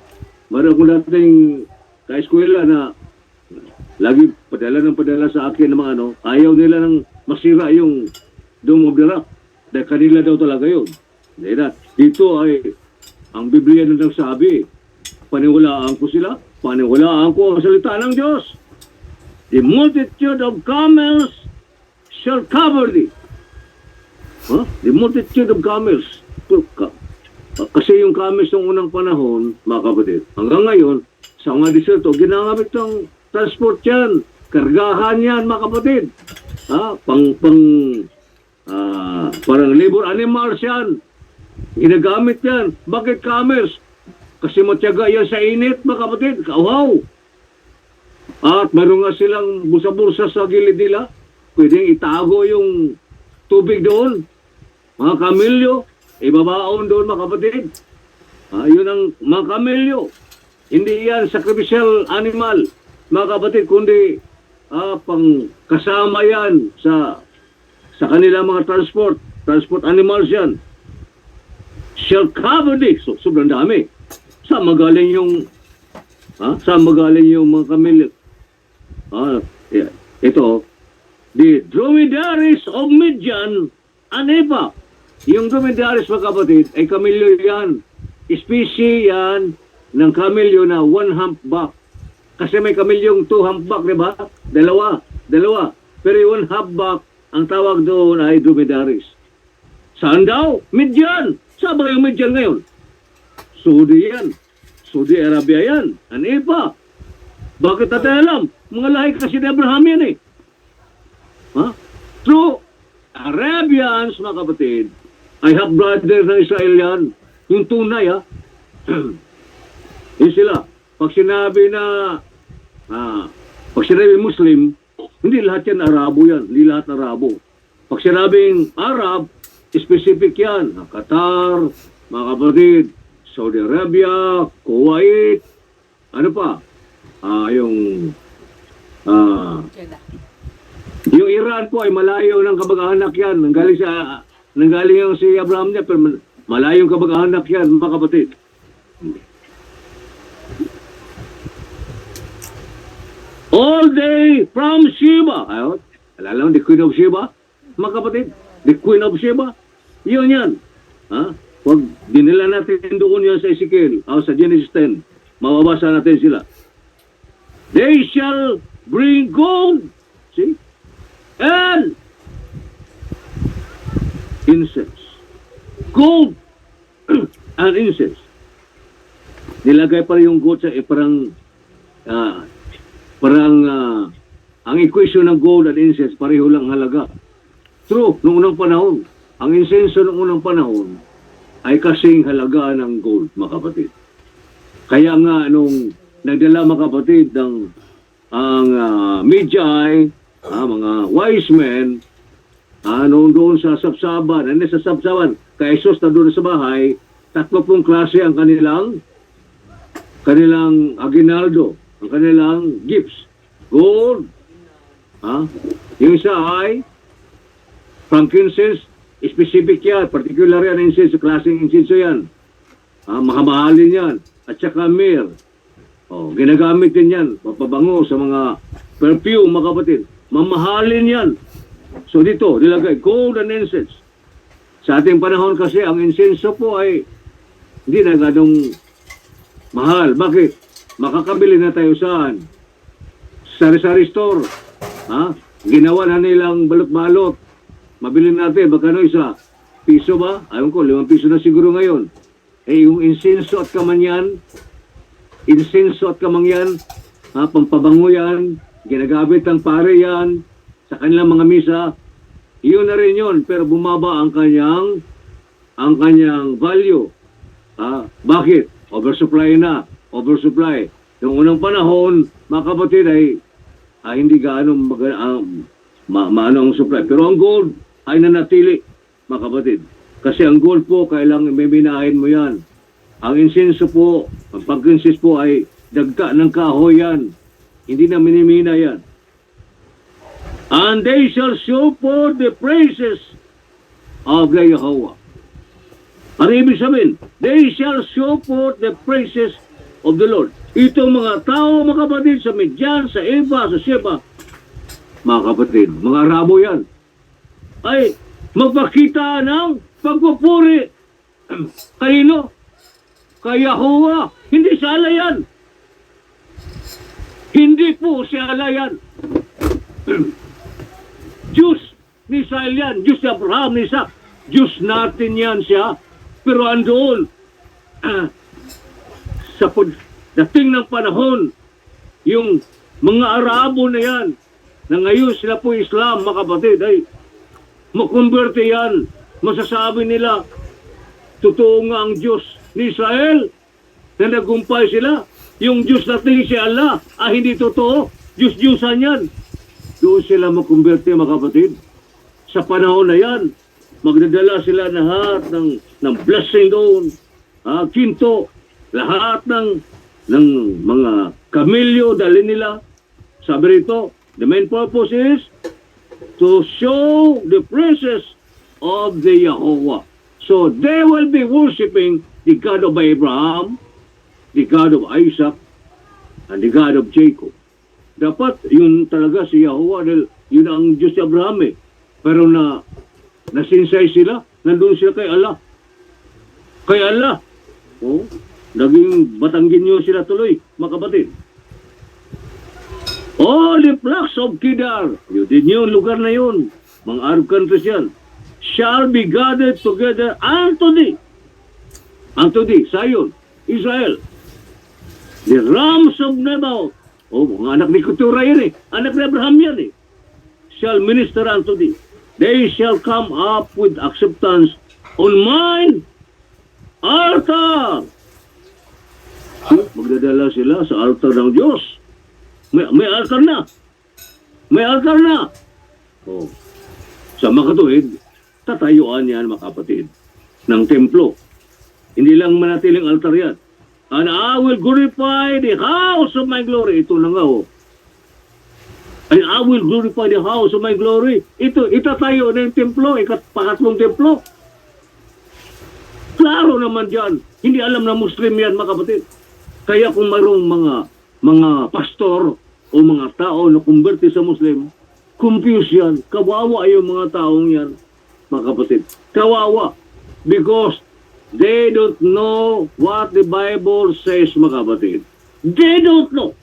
Meron ko dating ka-eskwela na lagi padala sa akin ng mga ayaw nila nang masira yung Dome of the Rock. Dahil kanila daw talaga yun. Dito ay ang Biblia na nagsabi, paniwalaan ko sila, paniwalaan ko ang salita ng Diyos. The multitude of camels shall cover thee. The multitude of camels. Kasi yung camels ng unang panahon, mga kapatid, hanggang ngayon, sa mga diserto, ginagamit ng transport yan. Kargahan yan, mga kapatid. Parang labor animals yan. Ginagamit yan. Bakit camels? Kasi matyaga yan sa init, mga kapatid. Kauhaw. At meron nga silang bulsa-bulsa sa gilid nila. Pwedeng itago yung tubig doon. Mga kamelyo, ibabaon doon, mga kapatid. Yun ang mga kamelyo. Hindi yan sacrificial animal, mga kapatid, kundi pang kasama yan sa kanila mga transport animals yan. Shall cover thee. So, sobrang dami. Saan magaling yung mga kamelyo? Ito, the dromedaries of Midian and Ephah. Yung dromedaries, mga kapatid, ay kamelyo yan. Species yan ng kamilyo na one humpback. Kasi may kamilyong two humpback, di ba? Dalawa. Pero yung one humpback, ang tawag doon ay dromedaries. Saan daw? Midian. Saan ba yung Midian ngayon? Saudi yan. Saudi Arabia yan. Ano pa? Bakit natin alam? Mga lahi kasi ni Abraham yan eh. Ha? True. Arabians, mga kapatid, ay half-brother ng Israel yan. Yung tunay, ha? Yun sila. Pag sinabi Muslim, hindi lahat yan Arabo yan. Hindi lahat Arabo. Pag sinabing Arab, specific yan. Qatar, mga kapatid, Saudi Arabia, Kuwait, ano pa? Yung Iran po ay malayo ng kabag-anak yan. Nanggaling yung si Abraham niya, pero malayong kabag-anak yan, mga kapatid. All day from Sheba. Ayun, alala mo, the Queen of Sheba? Mga kapatid, the Queen of Sheba. Yun yan. Ha? Huwag dinila natin doon yan sa Ezekiel, sa Genesis 10. Mababasa natin sila. They shall bring gold. See? And incense. Gold and incense. Nilagay pa yung gold sa ang equation ng gold and incense pareho lang halaga. True, noong unang panahon, ang incense noong unang panahon ay kasing halaga ng gold, mga kapatid. Kaya nga nung nagdala, mga kapatid, ang Magi, mga wise men, noon doon sa Sabsaban, kay Jesus na doon sa bahay, 30 klase ang kanilang aginaldo, ang kanilang gifts. Gold, yung isa ay frankincense, specific yan, particular yan, incense, klaseng incense yan. Mahamahalin yan. At saka myrrh. Ginagamit din yan, papabango sa mga perfume, mga kapatid. Mamahalin yan. So dito, nilagay, gold and incense. Sa ating panahon kasi, ang insenso po ay hindi na ganong mahal. Bakit? Makakabili na tayo saan? Sari-sari store. Ginawa na nilang balot-balot. Mabili natin, baka isa? Piso ba? Ayaw ko, 5 piso na siguro ngayon. Yung insenso at kamangyan, pampabango yan, ginagamit ng pare yan, sa kanilang mga misa, yun na rin yun, pero bumaba ang kanyang value. Bakit? Oversupply. Yung unang panahon, mga kapatid, ay hindi gaano maano ang supply. Pero ang gold ay nanatili, mga kapatid. Kasi ang gold po, kailangan meminahin mo yan. Ang insenso po, ang pag-incense po ay dagta ng kahoy yan. Hindi na minimina yan. And they shall show forth the praises of the Yahweh. Ano ibig sabihin? They shall show forth the praises of the Lord. Itong mga tao, mga kapatid, sa Midian, sa Eva, sa Sheba, mga kapatid, mga Arabo yan, ay magpakita ng pagpupuri. Kanino? Kay Yahweh. Hindi siya alayan. Hindi po siya alayan. Diyos ni Israel yan. Diyos ni Abraham, ni Isaac. Diyos natin yan siya. Pero andoon, sa dating ng panahon, yung mga Arabo na yan, na ngayon sila po Islam, mga kapatid, ay makonverte yan. Masasabi nila, totoo nga ang Diyos ni Israel, na nagumpay sila. Yung Diyos natin si Allah, hindi totoo. Diyos-Diyosan yan. Doon sila makonverte, mga kapatid. Sa panahon na yan, magdadala sila lahat ng blessing doon. Kinto, lahat ng mga kamilyo, dali nila. Sabi rito, the main purpose is to show the praises of the Yahweh. So they will be worshiping the God of Abraham, the God of Isaac, and the God of Jacob. Dapat yun talaga si Yahweh, dahil yun ang Diyos ni Abraham eh. Pero nasinsay sila, nandun sila kay Allah. Kay Allah. Naging Batanggenyo sila tuloy, mga kapatid. All the flocks of Kedar, yun din yung lugar na yun, mga Arab countries yan, shall be gathered together unto thee, Zion, Israel. The rams of Nebaioth, mga anak ni Keturah yan anak ni Abraham yan shall minister unto thee. They shall come up with acceptance on mine altar. Magdadala sila sa altar ng Diyos. May altar na. May altar na. Sa mga katuwid, tatayuan yan, mga kapatid, ng templo. Hindi lang manatiling altar yan. And I will glorify the house of my glory. Ito na nga, And I will glorify the house of my glory. Ito, itatayo na yung templo, pangatlong templo. Klaro naman dyan. Hindi alam na Muslim yan, mga kapatid. Kaya kung mayroong mga pastor o mga tao na kumberte sa Muslim, confused yan. Kawawa yung mga taong yan, mga kapatid. Kawawa. Because they don't know what the Bible says, mga kapatid. They don't know.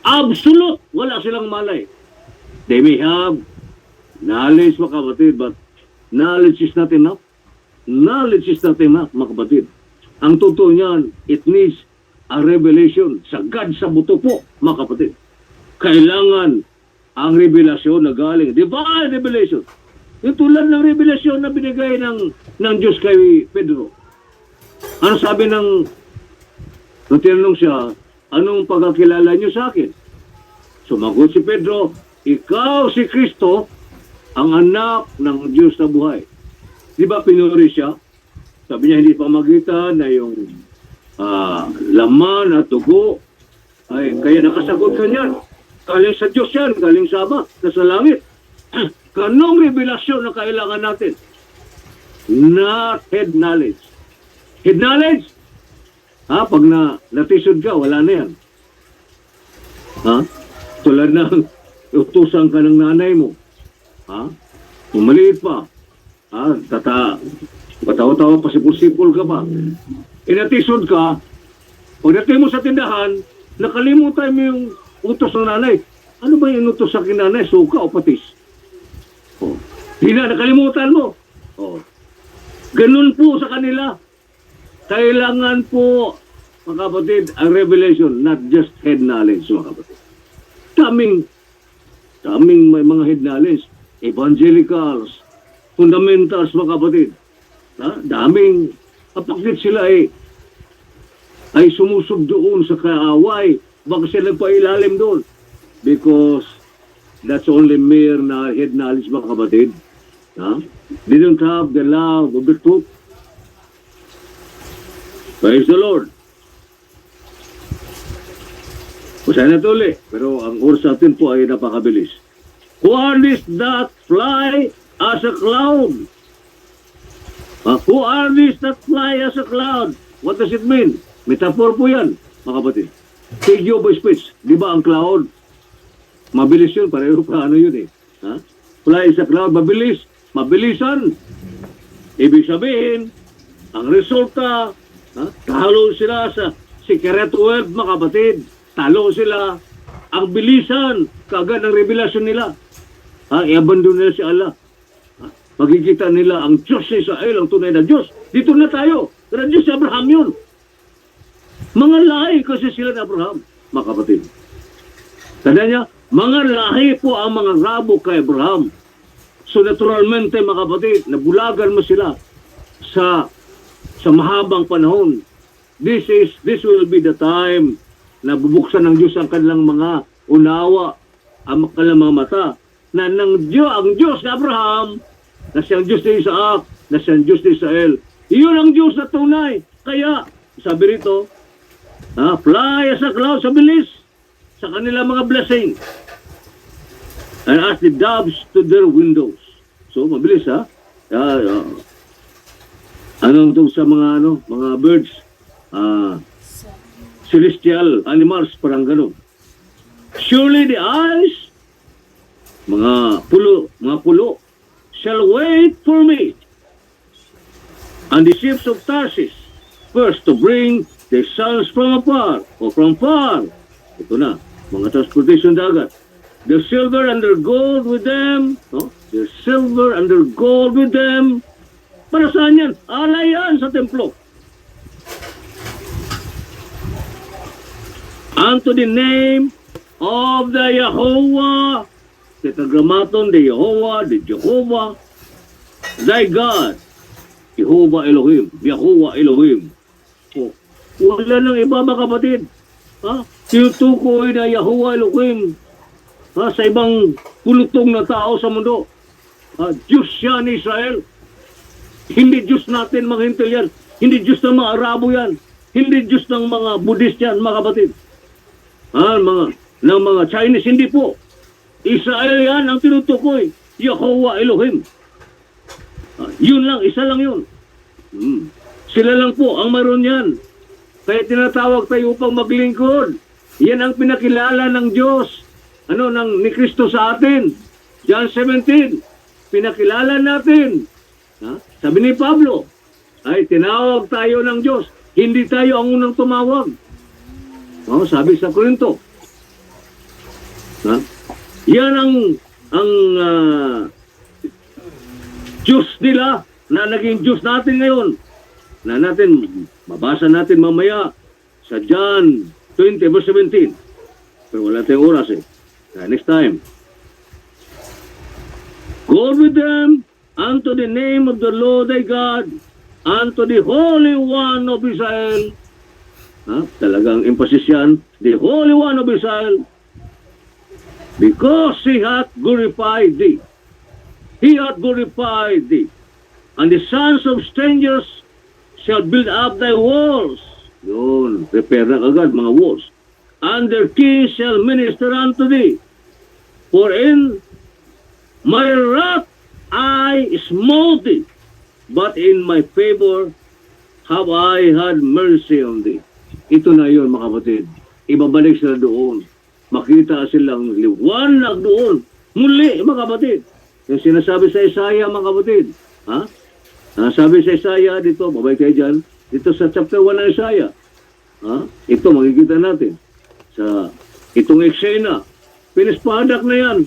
Absolute. Wala silang malay. They may have knowledge, mga kapatid, but knowledge is not enough. Knowledge is not enough, mga kapatid. Ang totoo niyan, it needs a revelation. Sagad sa buto po, mga kapatid. Kailangan ang revelasyon na galing. Divine revelation. Yung tulad ng revelasyon na binigay ng Diyos kay Pedro. Ano sabi nung tinanong siya, anong pagkakilala niyo sa akin? Sumagot si Pedro, ikaw si Kristo, ang anak ng Diyos na buhay. Di ba pinuri siya? Sabi niya, hindi pa magitan na yung laman at dugo. Ay, kaya nakasagot ka niyan. Galing sa Diyos yan, galing sa Ama, nasa langit. Kanong revelasyon na kailangan natin? Not head knowledge. Head knowledge? Pag natisod ka, wala na yan. Tulad ng utusan ka ng nanay mo. Kung maliit pa. Patawa-tawa pa, sipul-sipul ka pa. Inatisod ka, pagdating mo sa tindahan, nakalimutan mo yung utos ng nanay. Ano ba yung utos sa kinanay? Suka o patis? Nakalimutan mo. Ganun po sa kanila. Kailangan po, mga kapatid, ang revelation, not just head knowledge, mga kapatid. Kaming may mga head knowledge, evangelicals, fundamentals, mga kapatid. Daming kapakit sila ay sumusub doon sa kaaway. Baka sila pailalim doon. Because that's only mere head knowledge, mga kapatid. They don't have the love of the truth. Praise the Lord. Masaya na ito ulit. Pero ang oras natin po ay napakabilis. Who are these that fly as a cloud? Who are these that fly as a cloud? What does it mean? Metaphor po yan, mga kapatid. Figure of speech. Di ba ang cloud? Mabilis yun. Pareho pa ano yun Fly as a cloud. Mabilis. Mabilisan. Ibig sabihin, ang resulta, talo sila sa secret word, mga kapatid. Talo sila. Ang bilisan, kaagad ang revelasyon nila. I-abandon nila si Allah. Magkikita nila ang Diyos sa Israel, ang tunay na Diyos. Dito na tayo. Pero Diyos si Abraham yun. Mga lahi kasi sila na Abraham, mga kapatid. Tanda niya, mga lahi po ang mga rabo kay Abraham. So naturalmente, mga kapatid, nabulagan mo sila sa mahabang panahon. This will be the time na bubuksan ng Diyos ang kanilang mga unawa, ang kanilang mga mata, na ang Diyos na Abraham, na siyang Diyos ni Isaac, na siyang Diyos ni Israel. Iyon ang Diyos na tunay. Kaya, sabi rito, fly as a cloud sa bilis, sa kanilang mga blessing. And as the doves to their windows. So, mabilis anong itong sa mga birds? Celestial animals, parang gano'n. Surely the eyes, mga pulo, shall wait for me. And the ships of Tarsus first to bring the sons from afar or from far. Ito na, mga transportation dagat. The silver and the gold with them. No? The silver and the gold with them. Para saan yan? Alay yan sa templo. Unto the name of the Yahweh. Tetragrammaton, the Yahweh, the Jehovah, thy God. Jehovah Elohim, Yahuwah Elohim. Oh, wala nang iba mga kapatid. Ha? Tinutukoy na Yahuwah Elohim sa ibang pulutong na tao sa mundo. Diyos siya ni Israel. Hindi Diyos natin mga Hintil yan. Hindi Diyos ng mga Arabo yan. Hindi Diyos ng mga Buddhist yan mga kapatid. Ng mga Chinese, hindi po. Israel yan ang tinutukoy. Yahuwah Elohim. Yun lang, isa lang yun. Sila lang po ang mayroon yan. Kaya tinatawag tayo upang maglingkod. Yan ang pinakilala ng Diyos. Ni Kristo sa atin. John 17. Pinakilala natin. Sabi ni Pablo, ay tinawag tayo ng Diyos. Hindi tayo ang unang tumawag. Sabi sa Korinto. Yan ang Diyos nila na naging Diyos natin ngayon. Na natin, mabasa natin mamaya sa John 20 verse 17. Pero wala tayong oras eh. Next time. Go with them unto the name of the Lord thy God, unto the Holy One of Israel. Talagang emphasis yan. The Holy One of Israel. Because He hath glorified thee. He hath glorified thee. And the sons of strangers shall build up thy walls. Yun, prepare na agad mga walls. And their kings shall minister unto thee. For in my wrath I smote thee, but in my favor have I had mercy on thee. Ito na yun mga kapatid. Ibabalik sila doon. Makita silang liwanag doon. Muli mga kapatid. Yung sinasabi sa Isaiah mga kapatid. Sabi sa Isaiah dito, babay kayo dyan, dito sa chapter 1 ng Isaiah. Ito makikita natin. Sa itong eksena. Pinispadak na yan.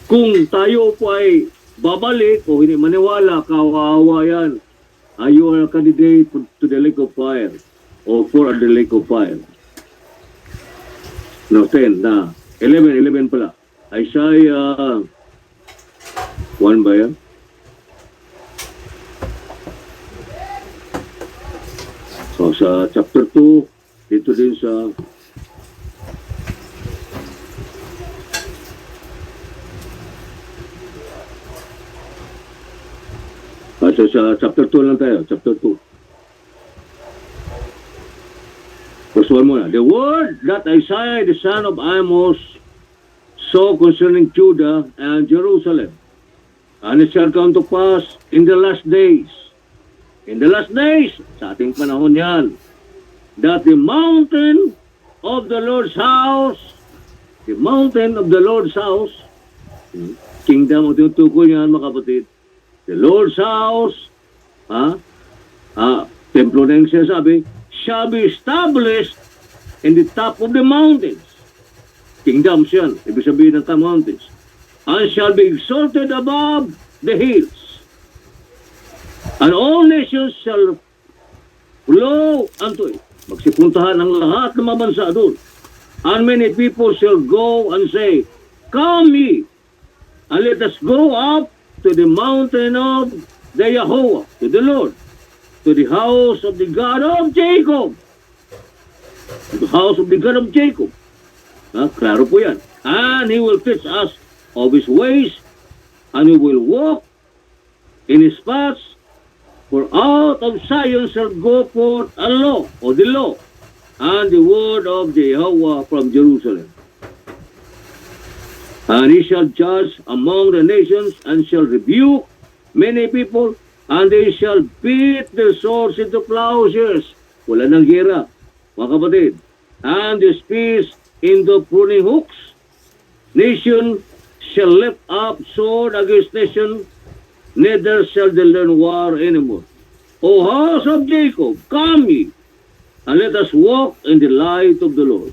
Kung tayo po ay babalik o hindi maniwala, kawawa yan. You are a candidate to the lake of fire or for the lake of fire. No, 10 na. 11 pala. Isaiah 1 ba yan? So, sa chapter 2, dito din sa chapter 2 lang tayo. Chapter 2. Verse 1 muna. The word that Isaiah the son of Amos saw concerning Judah and Jerusalem. And it shall come to pass in the last days. In the last days, sa ating panahon yan, that the mountain of the Lord's house, kingdom ang tinutukoy yan mga kapatid, the Lord's house, templo na yung sinasabi, shall be established in the top of the mountains. Kingdoms yan, ibig sabihin ng top mountains. And shall be exalted above the hills. And all nations shall flow unto it. Magsipuntahan ang lahat ng mga bansa doon. And many people shall go and say, come ye, and let us go up to the mountain of the Yahweh, to the Lord, to the house of the God of Jacob. To the house of the God of Jacob. Klaro po yan. And He will teach us of His ways, and we will walk in His paths. For out of Zion shall go forth a law, or the law, and the word of Jehovah from Jerusalem. And He shall judge among the nations, and shall rebuke many people, and they shall beat their swords into plowshares. Wala ng gera, mga kapatid. And the spears into pruning hooks. Nation shall lift up sword against nation, neither shall they learn war anymore. O house of Jacob, come ye, and let us walk in the light of the Lord.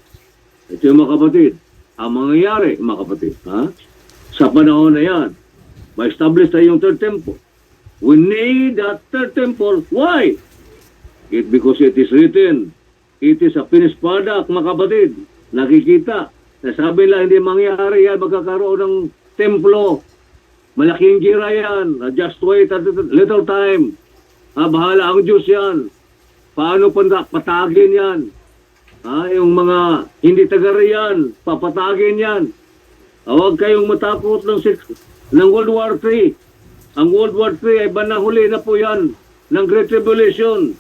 Ito yung mga kapatid. Ang mangyayari, mga kapatid, ha? Sa panahon na yan, ma-establish na yung third temple. We need that third temple. Why? Because it is written, it is a finished product, mga kapatid. Nakikita. Nasabi lang, hindi mangyayari yan, magkakaroon ng templo. Malaking gira yan. Just wait a little time. Bahala ang Diyos yan. Paano patagin yan? Yung mga hindi taga-riyan, papatagin yan. Huwag kayong matakot ng World War III. Ang World War III ay banahuli na po yan ng Great Tribulation.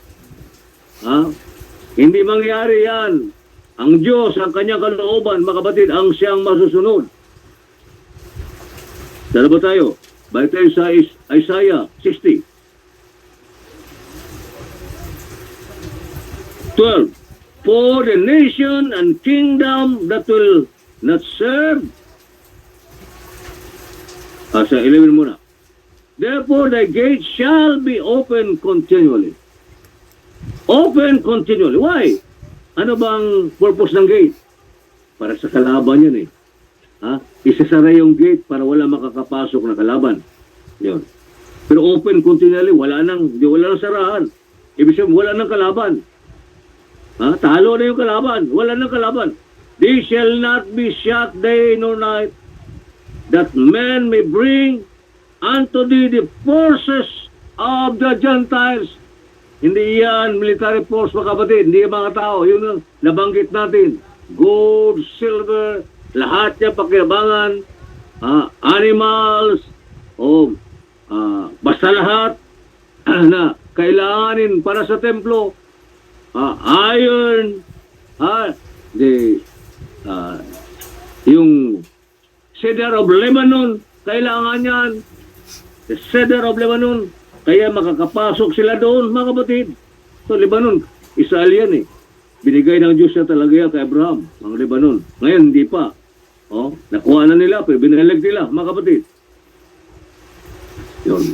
Hindi mangyari yan. Ang Diyos, ang kanyang kalooban, mga kapatid, ang siyang masusunod. Dala ba tayo? Balik tayo sa Isaiah 60. 12. For the nation and kingdom that will not serve. Sa 11 muna. Therefore the gate shall be open continually. Open continually. Why? Ano bang purpose ng gate? Para sa kalaban yan eh. Isasara yung gate para wala makakapasok na kalaban. Yun. Pero open continually, wala nang sarahan. Ibig sabihin, wala nang kalaban. Talo na yung kalaban. Wala nang kalaban. They shall not be shut day nor night, that men may bring unto thee the forces of the Gentiles. Hindi yan military force, mga kapatid. Hindi yan mga tao. Yun ang nabanggit natin. Gold, silver, lahat niya pakiabangan, animals, basta lahat na kailanganin para sa templo. Iron, yung cedar of Lebanon, kailangan yan. The cedar of Lebanon, kaya makakapasok sila doon, mga kapatid. So, Lebanon, Israel yan eh. Binigay ng Diyos na talaga yan kay Abraham, ang Lebanon. Ngayon, hindi pa. Nakuha na nila, pero binalag nila, mga kapatid. Yun.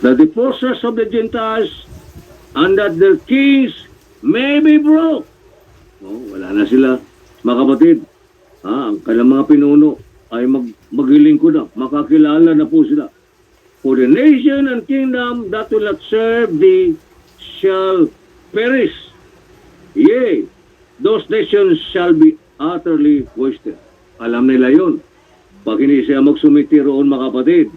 That the forces of the Gentiles and that their kings may be broke. Wala na sila, mga kapatid. Ang kanilang mga pinuno ay maglilingkod na, makakilala na po sila. For the nation and kingdom that will not serve thee shall perish. Yea, those nations shall be utterly wasted. Alam nila yun. Pag hindi siya magsumiti roon, mga kapatid,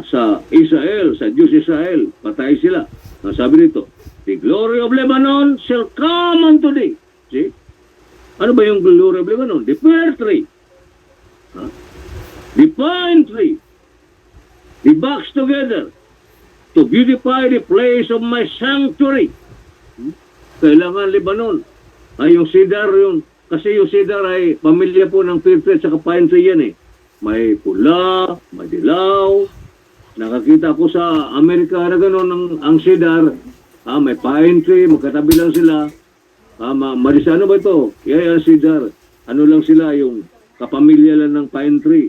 sa Israel, sa Diyos Israel, patay sila. Sabi nito, the glory of Lebanon shall come unto thee. See? Ano ba yung glory of Lebanon? The fir tree. The pine tree. The box together to beautify the place of my sanctuary. Kailangan Lebanon. Yung cedar yun. Kasi yung cedar ay pamilya po ng fir tree at saka pine tree yan eh. May pula, may dilaw. Nakakita ko sa Amerika na gano'n ang cedar. May pine tree, magkatabi lang sila. Marisa, ano ba ito? Yan cedar. Ano lang sila, yung kapamilya lang ng pine tree.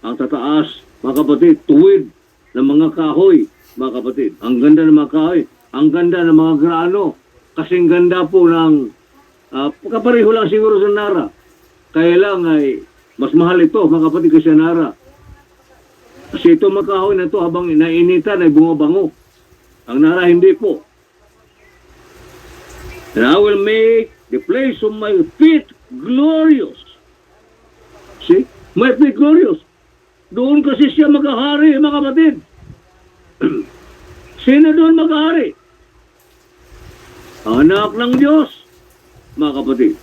Ang tataas, mga kapatid, tuwid ng mga kahoy, mga kapatid. Ang ganda ng mga kahoy. Ang ganda ng mga grano. Kasing ganda po ng, kapareho lang siguro sa Nara. Kaya lang ay, mas mahal ito, mga kapatid, kasi Nara. Kasi ito mga kahoy na ito, habang inainitan ay bumabango. Ang Nara hindi po. And I will make the place of my feet glorious. See? My feet glorious. Doon kasi siya maghahari, mga kapatid. Sino doon maghahari? Anak ng Diyos, mga kapatid.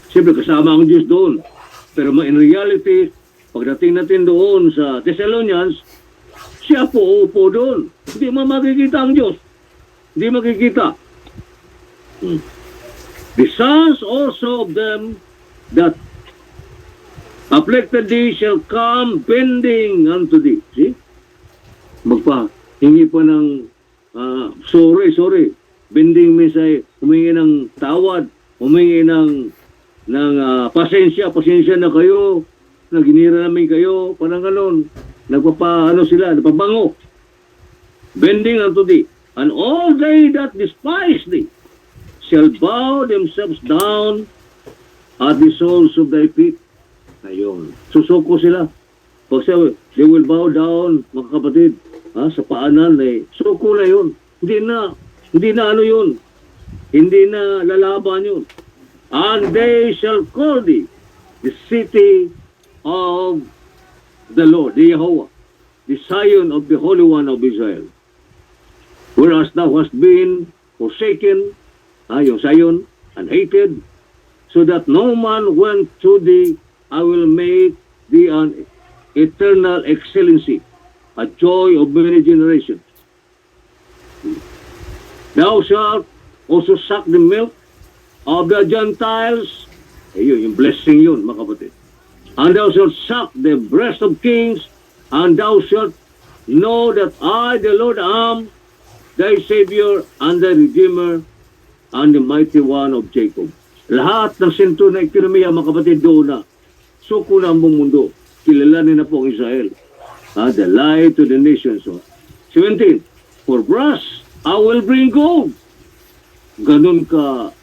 Siyempre kasama ang Diyos doon. Pero in reality, pagdating natin doon sa Thessalonians, siya po upo doon. Hindi makikita ang Diyos. Hindi makikita. The sons also of them that afflicted thee shall come bending unto thee. See? Hingi pa ng sorry. Bending means ay humingi ng tawad, humingi ng pasensya na kayo, na ginira namin kayo, parang gano'n. napabango. Bending unto thee, and all they that despise thee shall bow themselves down at the soles of thy feet. Ayun. Susuko sila. Pag they will bow down, mga kapatid, sa paanan, suko na yun. Hindi na ano yun. Hindi na lalaban yun. And they shall call thee the city of the Lord, the Yahweh, the Zion of the Holy One of Israel. Whereas thou hast been forsaken, yung Zion, and hated, so that no man went to thee, I will make thee an eternal excellency, a joy of many generations. Thou shalt also suck the milk of the Gentiles. Ayun, yung blessing yun, mga kapatid. And thou shalt suck the breast of kings, and thou shalt know that I, the Lord, am thy Savior and thy Redeemer and the mighty one of Jacob. Lahat ng sentro na ekonomiya, mga kapatid, doon na. Suko na ang buong mundo. Kilalanin na po ang Israel. The light to the nations. 17. For brass, I will bring gold. Ganun ka,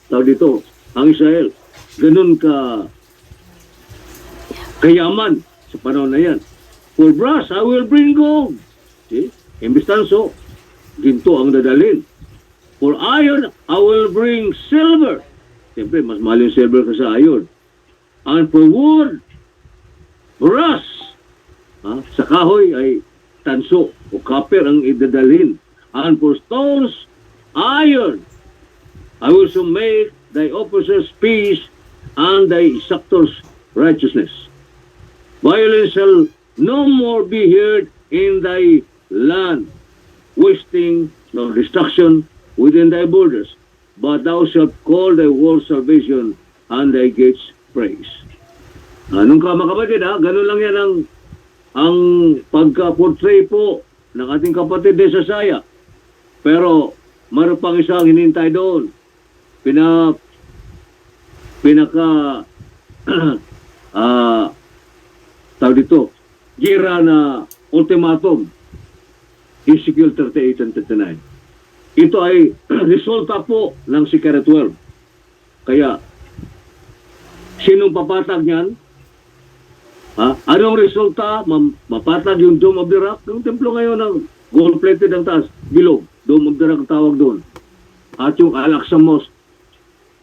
tawag dito, ang Israel. Ganun ka kayaman sa panahon na yan. For brass, I will bring gold. See? Imbis tanso, ginto ang dadalhin. For iron, I will bring silver. Siyempre, mas mahal yung silver ka sa iron. And for wood, brass. Sa kahoy ay tanso o copper ang idadalhin. And for stones, iron. I will so make thy officers peace and thy exactors righteousness. Violence shall no more be heard in thy land, wasting nor destruction within thy borders. But thou shalt call thy walls salvation and thy gates praise. Anong ka, mga kapatid, ganun lang yan ang pagka-portray po ng ating kapatid de Sasaya. Pero mayroon pang isang hinintay doon. Tawag dito, gira na ultimatum. Ezekiel 38 and 39. Ito ay resulta po ng Secret 12. Kaya, sinong papatag niyan? Anong resulta? Mapatag yung Dome of the Rock? Yung templo ngayon ng gold-plated ang taas. Bilog. Dome of the Rock tawag doon. At yung Al-Aqsa Mosque,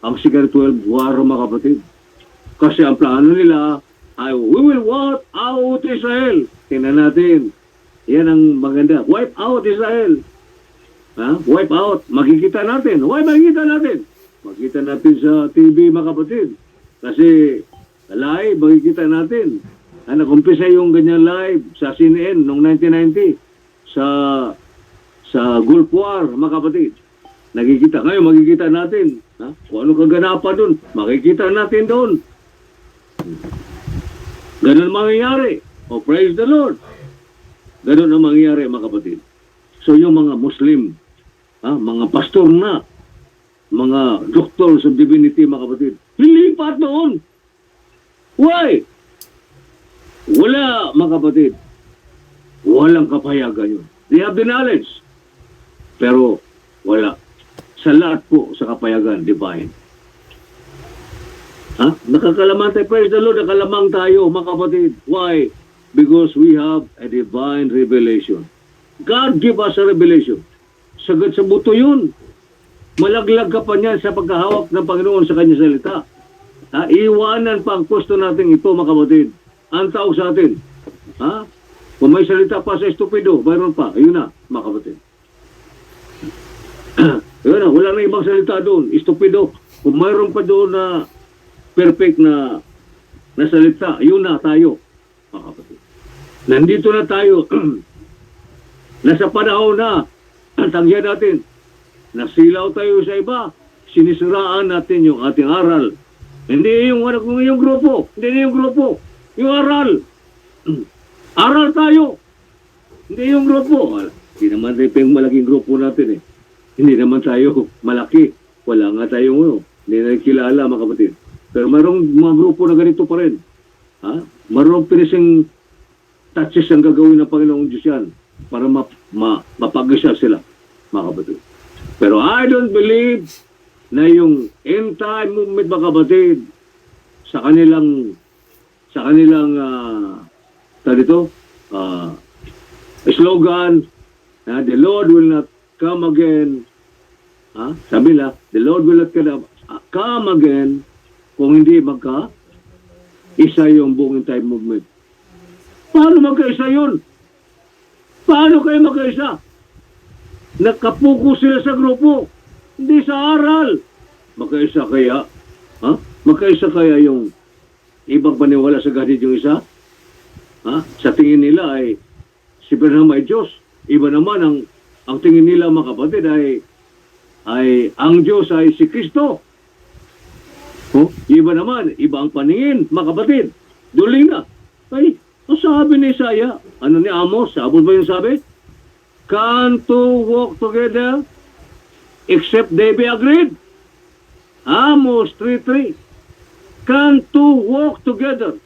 ang Secret 12, waro, mga kapatid. Kasi ang plano nila ay, we will wipe out Israel. Tingnan natin. Yan ang maganda. Wipe out Israel. Wipe out. Makikita natin. Why makikita natin? Makikita natin sa TV, mga kapatid. Kasi live, makikita natin. Nag-umpisa yung ganyan live sa CNN noong 1990 sa Gulf War, mga kapatid. Nakikita. Ngayon, makikita natin. Kung ano kaganapan doon, makikita natin doon. Ganun mangyayari. Praise the Lord. Ganun ang mangyayari, mga kapatid. So yung mga Muslim, mga pastor na, mga doctors of divinity, mga kapatid, lilipat doon. Why? Wala, mga kapatid. Walang kapayagan yun. They have the knowledge. Pero wala. Sa lahat po sa kapayagan, divine. Nakakalaman tayo, praise the Lord, nakalamang tayo, mga kapatid. Why? Because we have a divine revelation. God give us a revelation. Sagad sa buto yun. Malaglag ka pa niyan sa pagkahawak ng Panginoon sa kanyang salita. Iwanan pa ang pwesto natin ito, mga kapatid. Ang tawag sa atin. Kung may salita pa sa estupido, mayroon pa. Ayun na, mga kapatid. Ayun na, wala na ibang salita doon. Estupido. Kung mayroon pa doon na perfect na salita, ayun na tayo, mga kapatid. Nandito na tayo. Nasa panahon na tanggihan natin. Nasilaw tayo sa iba. Sinisiraan natin yung ating aral. Hindi yung grupo. Hindi yung grupo. Yung aral. Aral tayo. Hindi yung grupo. Hindi naman tayo yung malaking grupo natin eh. Hindi naman tayo malaki. Wala nga tayong hindi na kilala, mga kapatid. Pero mayroong mga grupo na ganito pa rin. Ha? Marunong pinising touches ang gagawin ng Panginoong Diyos yan para mapag-isa sila, mga kapatid. Pero I don't believe na yung end time movement, mga kapatid, sa kanilang slogan, the Lord will not come again. Sabi nila, the Lord will not come again kung hindi isa yung buong end time movement. Paano magkaisa yun? Paano kayo magkaisa? Nakapuko sila sa grupo, hindi sa aral. Magkaisa kaya? Magkaisa kaya yung ibang paniwala sa ganit yung isa? Sa tingin nila ay si Branham ay Diyos. Iba naman ang tingin nila, mga kapatid, ay ang Diyos ay si Kristo. Iba naman, iba ang paningin, mga kapatid. Duling na. Ay, ang sabi ni Isaiah, ni Amos, Amos ba yung sabi? Can two walk together except they be agreed? Amos 3:3. Can two walk together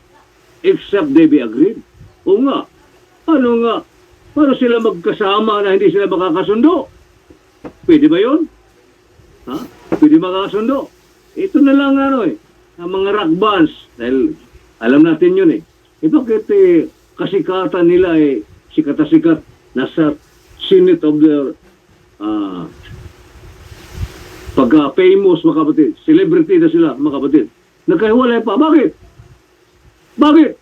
except they be agreed? O nga, ano nga? Paano sila magkasama na hindi sila makakasundo? Pwede ba yun? Pwede makakasundo? Ito na lang ang mga rock bands. Dahil alam natin yun bakit kasikatan nila sikat na sikat nasa Senate of their pagka-famous, mga kapatid. Celebrity na sila, mga kapatid. Nagkahiwalay pa. Bakit? Bakit?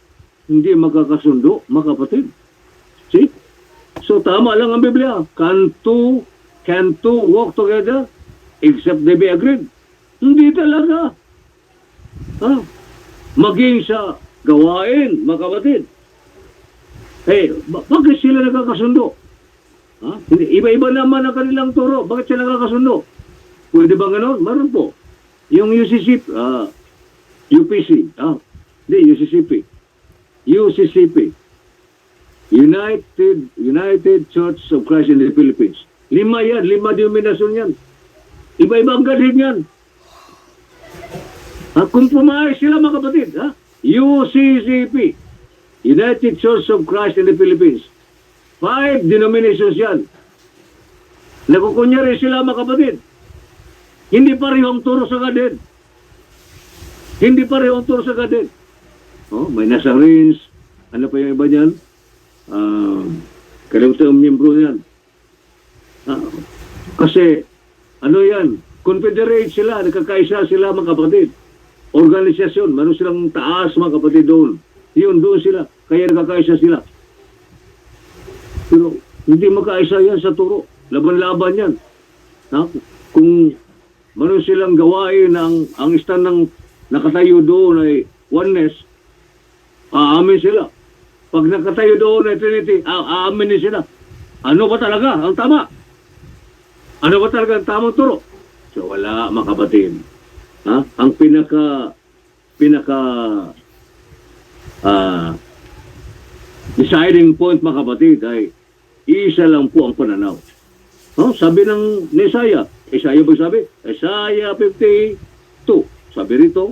Hindi magkakasundo, mga kapatid. See? So, tama lang ang Biblia. Can two walk together except they be agreed? Hindi talaga. Maging sa gawain, mga kapatid. Bakit sila nagkakasundo? Iba-iba naman ang kanilang turo. Bakit sila nagkakasundo? Pwede ba gano'n? Meron po. Yung UCCP, UPC, hindi, UCCP, United Church of Christ in the Philippines. 5 yan, 5 denominasyon yan. Iba-iba ang galing yan. Kung pumayag sila, mga kapatid, UCCP, United Church of Christ in the Philippines. 5 denominations yan. Nakukunyari sila, mga kapatid. Hindi parehong turo sa gaden. Hindi parehong turo sa gaden. May Nazarenes. Ano pa yung iba niyan? Kalimutan ang miyembro niyan. Kasi, yan? Confederate sila, nagkakaisa sila, mga kapatid. Organisasyon, meron silang taas, mga kapatid, doon. Doon sila. Kaya nagkakaisa sila. Pero, hindi magkaisa yan sa turo. Laban-laban yan. Kung meron silang gawain ang stand ng nakatayo doon ay oneness, aamin sila. Pag nakatayo doon ay Trinity, aamin din sila. Ano ba talaga ang tama? Ano ba talaga ang tamang turo? So wala, mga kapatid. Ang pinaka deciding point, mga kapatid, ay isa lang po ang pananaw. Sabi ng Isaiah ba sabi? Isaiah 52. Sabi rito,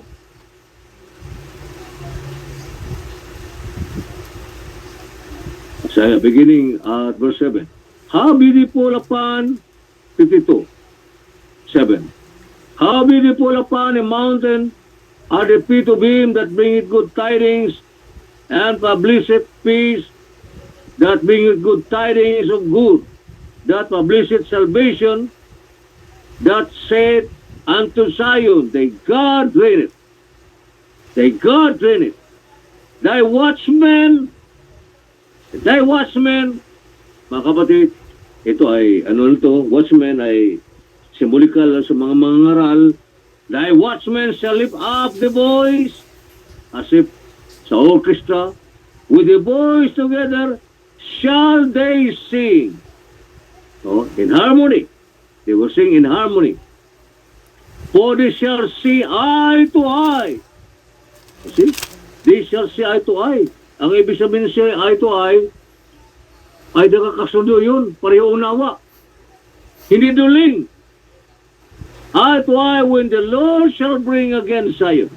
Isaiah beginning at verse 7. How beautiful upon 52. 7. How beautiful upon a mountain are the feet of him that bringeth good tidings and publisheth peace, that bringeth good tidings of good, that publisheth salvation, that said unto Zion, thy God reigneth. Thy God reigneth. Thy watchmen, mga kapatid, ito ay, watchmen ay symbolikal sa mga mangaral. Thy watchmen shall lift up the voice, as if sa orchestra, with the voice together shall they sing. In harmony. They will sing in harmony. For they shall see eye to eye. See? They shall see eye to eye. Ang ibig sabihin siya eye to eye, ay nakakasundo yun. Pareho unawa. Hindi duling. Eye to eye when the Lord shall bring again Zion.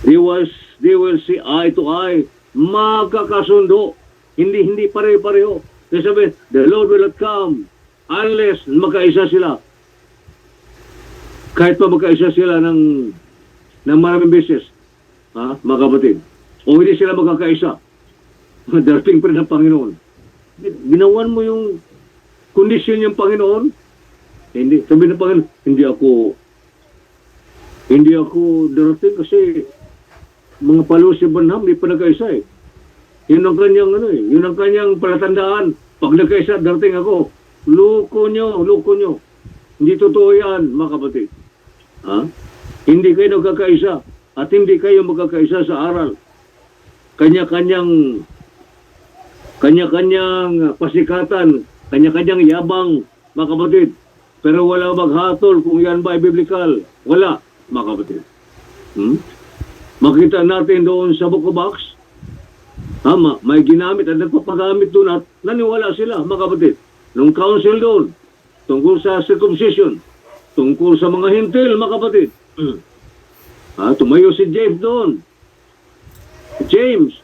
They will see eye to eye. Magkakasundo. Hindi pare-pareho. Kasi sabi, the Lord will not come unless magkaisa sila. Kahit pa magkaisa sila ng maraming beses. Ha, mga kapatid. O hindi sila magkakaisa. Darating pa rin ng Panginoon. Ginawan mo yung kondisyon yung Panginoon. Hindi. Sabi ng Panginoon, hindi ako darating kasi mga palo si Branham, hindi pa nagkaisa eh. Yun ang kanyang yun ang kanyang palatandaan. Pag nagkaisa, darating ako. Loko nyo. Hindi totoo yan, mga kapatid. Ha? Hindi kayo nagkakaisa at hindi kayo magkakaisa sa aral. Kanya-kanyang pasikatan, kanya-kanyang yabang, mga kapatid. Pero wala maghatol kung yan ba ay biblical. Wala, mga kapatid. Makita natin doon sa Book of Acts, may ginamit at nagpapagamit doon at naniwala sila, mga kapatid. Nung council doon, tungkol sa circumcision, tungkol sa mga hintil, mga kapatid. Tumayo si James doon. James,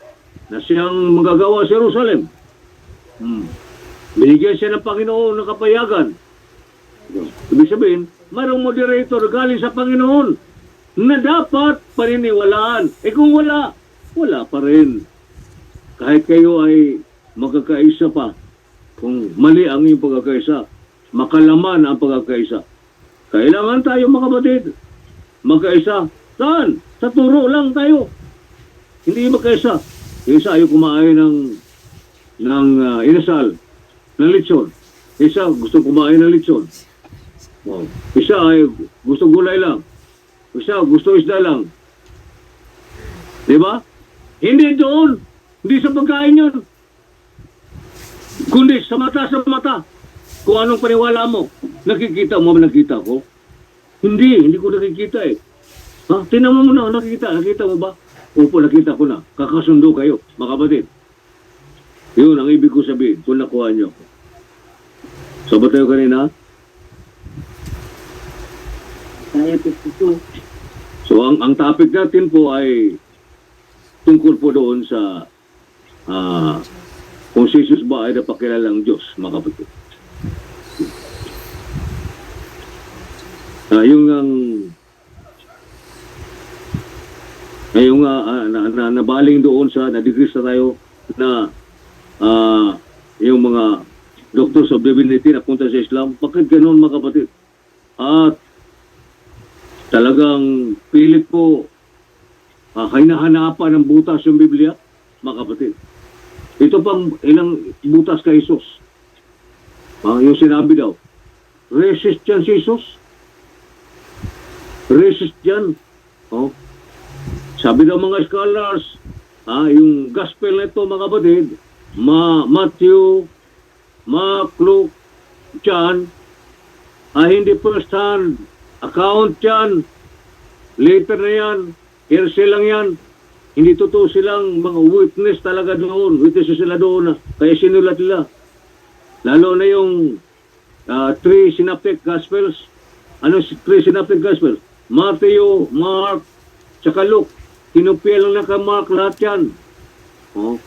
na siyang magagawa sa Jerusalem. Binigyan siya ng Panginoon ng kapayagan. Ibig sabihin, mayroong moderator galing sa Panginoon na dapat paniniwalaan. Kung wala pa rin. Kahit kayo ay magkakaisa pa, kung mali ang iyong pagkakaisa, makalaman ang pagkakaisa. Kailangan tayo, mga kapatid, magkaisa. Saan? Sa turo lang tayo. Hindi magkaisa. Yung isa ayaw kumain ng inasal, ng lechon. Isa gusto kumain ng lechon. Wow. Isa ay gusto gulay lang. Isa gusto isda lang. Diba? Hindi doon. Hindi sa pagkain yun. Kundi sa mata. Kung anong paniwala mo. Nakikita mo, nakita ko. Hindi ko nakikita eh. Tinan mo muna, nakita mo ba? Opo, nakita ko na. Kakasundo kayo, mga kapatid. Yun ang ibig ko sabihin kung nakuha nyo. Sabat tayo kanina? So, ang topic natin po ay tungkol po doon sa kung si Jesus ba ay napakilalang Diyos, mga kapatid. Yung nabaling doon sa na-degrees na tayo na yung mga doctors of divinity na punta sa Islam. Bakit ganoon, mga kapatid? At talagang pilit po hinahanapan ng butas yung Biblia, mga kapatid. Ito pang ilang butas kay Jesus. Yung sinabi daw, resist yan si Jesus. Resist yan. Sabi daw mga scholars, yung gospel na ito, mga kapatid, Matthew, Mark, Luke, John, hindi first hand account yan. Later na yan. Hearsay lang yan. Hindi totoo silang mga witness talaga doon. Witness sila doon. Kaya sinulat nila. Lalo na yung three synoptic gospels. Ano three synoptic gospels? Matthew, Mark, tsaka Luke. Kinupya lang na ka-Mark lahat yan.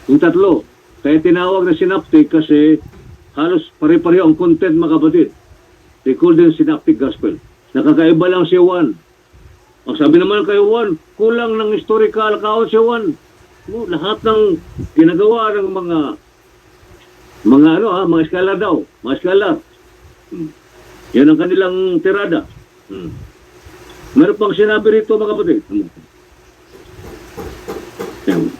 Yung tatlo. Kaya tinawag na synoptic kasi halos pare-pareho ang content, mga kapatid. They call them synoptic gospel. Nakakaiba lang si Juan. Ang sabi naman kay Juan, kulang ng historical account si Juan. Lahat ng ginagawa ng mga scholar daw. Mga scholar. Yan ang kanilang tirada. Meron pang sinabi rito, mga kapatid. Yan.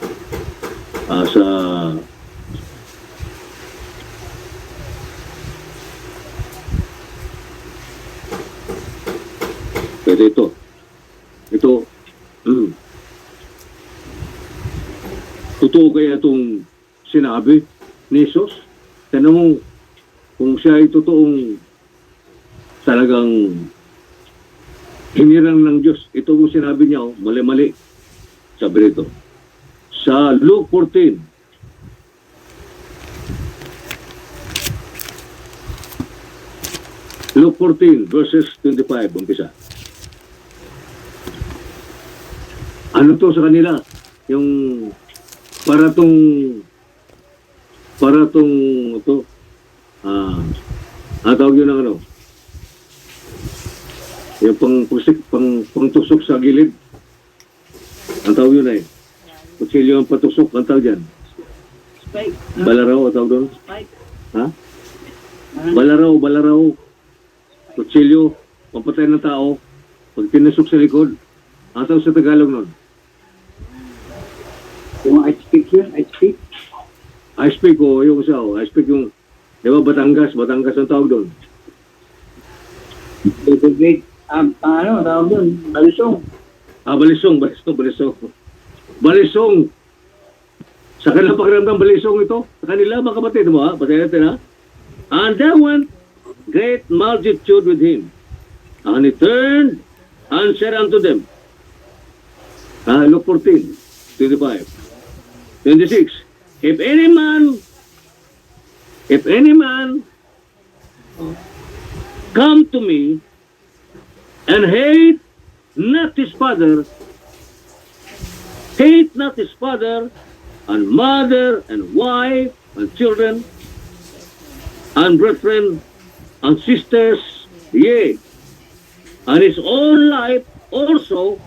Ito. Totoo kaya itong sinabi ni Jesus? Tanong mo kung siya ay totoong talagang hinirang ng Diyos. Ito kung sinabi niya, mali-mali. Sabi rito. Sa Luke 14, Luke 14, verses 25, umpisa. ano to sa kanila? Yung para tong ito, tawag yun ng ano? Yung pangtusok sa gilid. Ang tawag yun eh. Kutsilyo ang patusok, ang tawag dyan. Spike. Balaraw, ang tawag doon. Spike. Ha? Balaraw. Kutsilyo, pampatay ng tao. Pag tinusok sa likod, ang tawag sa Tagalog nun. Yung I speak yun, I speak. I speak ko, yung isa, I speak yung, di ba, Batangas ang tawag doon. Big, ano, tawag doon, balisong. Balisong. Sa kanilang pakiramdam, balisong ito. Sa kanila, mga kapatid mo, ha? Patay natin, ha? And there went great multitude with him. And he turned and said unto them, Luke 14, 25, 26, If any man come to me and hate not his father and mother and wife and children and brethren and sisters, yea, and his own life also,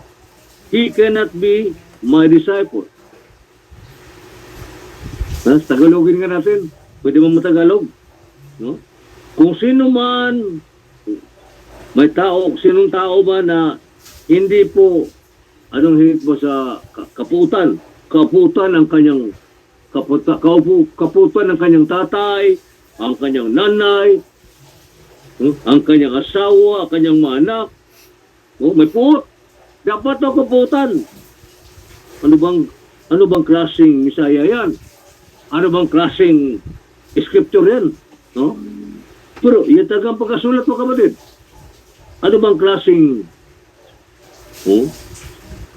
he cannot be my disciple. Tagalogin nga natin. Pwede mo matagalog. No? Kung sino man, sinong tao ba na hindi po, anong higit mo sa kaputan ang kanyang kaputan ng kanyang tatay, ang kanyang nanay, ang kanyang asawa, ang kanyang mga anak. May put. Dapat na kaputan. Ano bang klaseng misaya yan? Ano bang klaseng scripture yan? No? Pero yan talagang pagkasulat mo, kapatid. Ano bang klaseng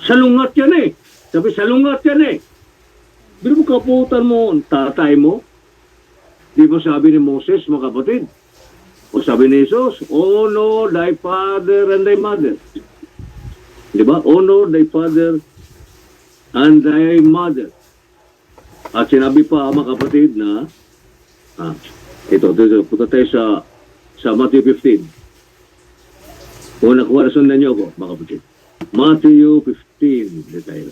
salungat yan eh. Sabi, salungat yan eh. Pero mo kaputan mo, tatay mo. Di ba sabi ni Moses, mga kapatid? O sabi ni Jesus, honor thy father and thy mother. Di ba? Honor thy father and thy mother. At sinabi pa, mga kapatid, na ito, punta tayo sa Matthew 15. Kung nakuha na sundan niyo ako, mga kapatid. Matthew 15. Dito tayo.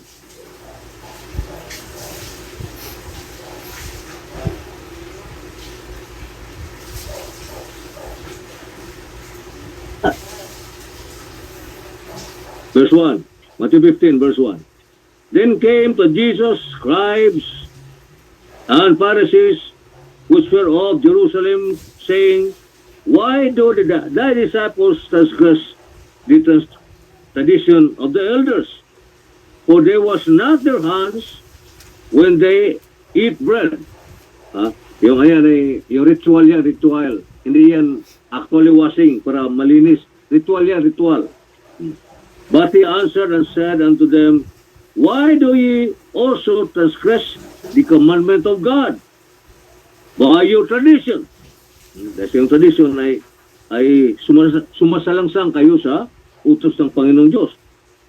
Verse 1. Matthew 15, verse 1. Then came to Jesus scribes and Pharisees which were of Jerusalem, saying, Why do thy disciples transgress the tradition of the elders? For they wash not their hands when they eat bread. Yung ayan ay, yung ritual. Hindi yan actually washing para malinis. Ritual. But he answered and said unto them, Why do ye also transgress the commandment of God by your tradition? Kasi yung tradition ay sumasalangsang kayo sa utos ng Panginoong Diyos.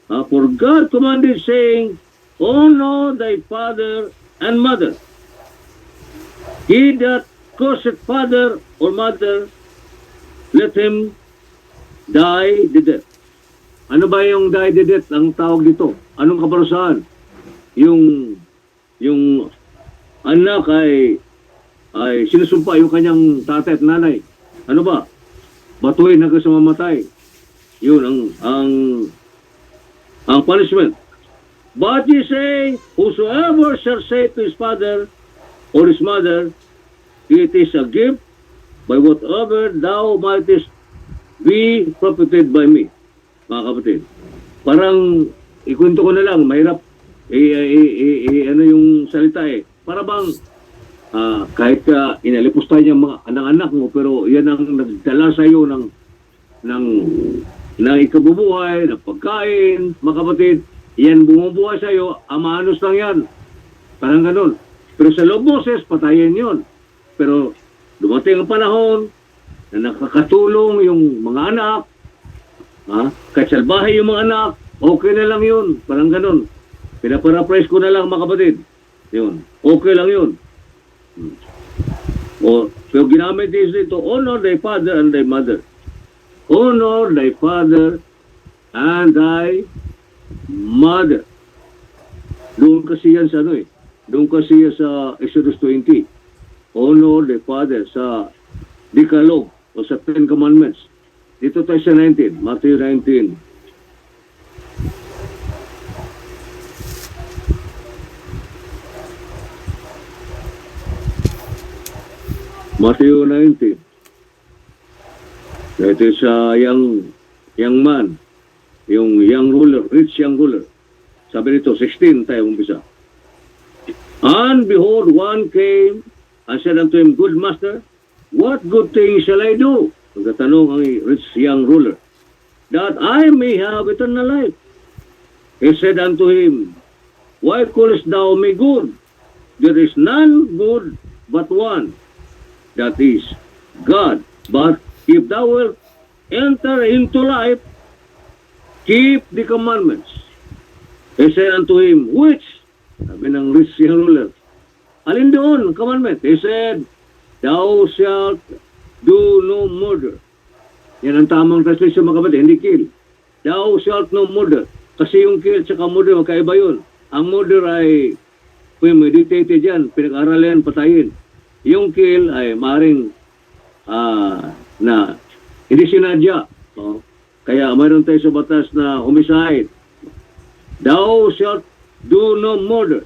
For God commanded saying, Honor thy father and mother. He that curseth father or mother, let him die the death. Ano ba yung die the death ang tawag dito? Anong kaparusahan? Yung anak ay sinusumpa yung kanyang tatay at nanay. Ano ba? Batuhin hanggang sa mamatay. Yun ang punishment. But ye say, whosoever shall say to his father or his mother, it is a gift by whatever thou mightest be profited by me. Mga kapatid, parang ikwento ko na lang, mahirap ano yung salita eh. Para bang kahit inalipos tayo ng mga anak-anak mo, pero yan ang nagdala sa iyo ng ikabubuhay, ng pagkain, mga kapatid, yan bumubuhay sa iyo, amanos lang yan. Parang ganun. Pero sa loob Moses, patayin yon. Pero dumating ang panahon na nakakatulong yung mga anak, kahit salbahe yung mga anak, okay na lang yun. Parang ganun. Pinaparaphrase ko na lang mga kapatid. Yun. Okay lang yun. O, pero ginamit is ito, honor thy father and thy mother. Honor thy father and thy mother. Doon kasi yan sa ano eh. Doon kasi yan sa Exodus 20. Honor thy father sa Decalogue o sa Ten Commandments. Dito tayo sa 19. Matthew 19. Matthew 19. Ito sa young man, yung young ruler, rich young ruler. Sabi nito, 16 tayo umpisa. And behold, one came and said unto him, Good master, what good thing shall I do? Nagtatanong ang rich young ruler, that I may have eternal life. He said unto him, Why callest thou me good? There is none good but one, that is God. But if thou wilt enter into life, keep the commandments. He said unto him, Which? Sabi ng rich young ruler, alin doon, commandment? He said, Thou shalt do no murder. Yan ang tamang translation mga kapatid, hindi kill. Thou shalt no murder. Kasi yung kill at murder, magkaiba yun. Ang murder ay premeditated yan, pinag-aralan, patayin. Yung kill ay maring na hindi sinadya. Oh. Kaya mayroon tayo sa batas na homicide. Thou shalt do no murder.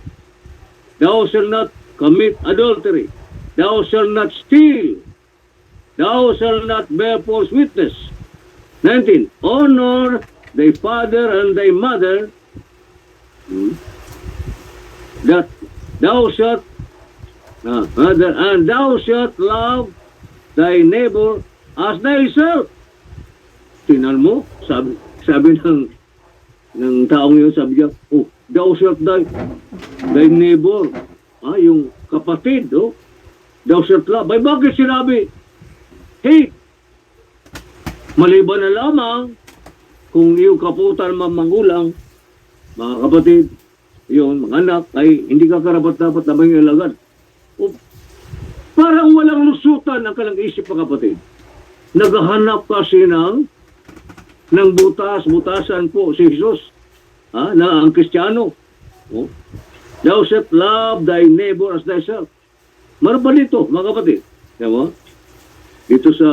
Thou shalt not commit adultery. Thou shalt not steal. Thou shalt not bear false witness. 19. Honor thy father and thy mother, that thou shalt and thou shalt love thy neighbor as thyself. Tingnan mo, sabi ng taong yun, sabi niya, oh, thou shalt thy neighbor, yung kapatid, oh, thou shalt love. Ay, bakit sinabi, hate? Maliban na lamang kung iyong kaputan mamangulang, mga kapatid, yun, mga anak, ay hindi ka karapat-dapat na may alagad. O, parang walang lusutan ang kalang isip, mga kapatid. Naghahanap kasi ng butasan po si Jesus, na ang Kristiyano. Oh. Thou shalt love thy neighbor as thyself. Marapan dito, mga kapatid. Diba? Dito sa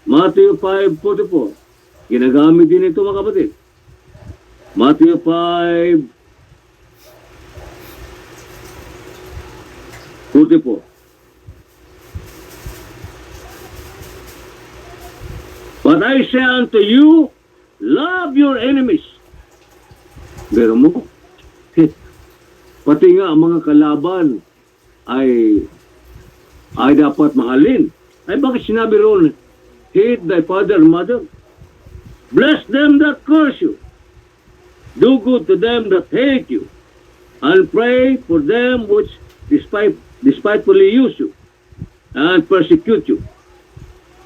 Matthew 5:44. Ginagamit din ito, mga kapatid. Matthew 5:44. But I say unto you, love your enemies. Pero mo, pati nga ang mga kalaban ay dapat mahalin. Ay bakit sinabi roon, hate thy father and mother? Bless them that curse you. Do good to them that hate you. And pray for them which despitefully use you and persecute you,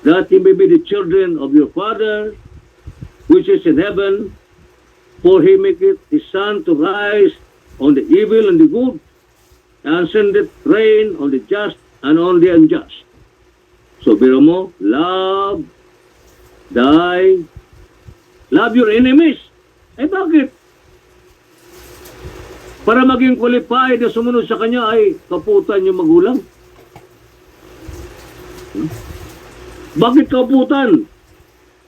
that ye may be the children of your Father which is in heaven, for he maketh his sun to rise on the evil and the good, and sendeth rain on the just and on the unjust. So, biro mo, love your enemies. Eh bakit? Para maging qualified na sumunod sa kanya ay kaputan yung magulang. Bakit kaputan?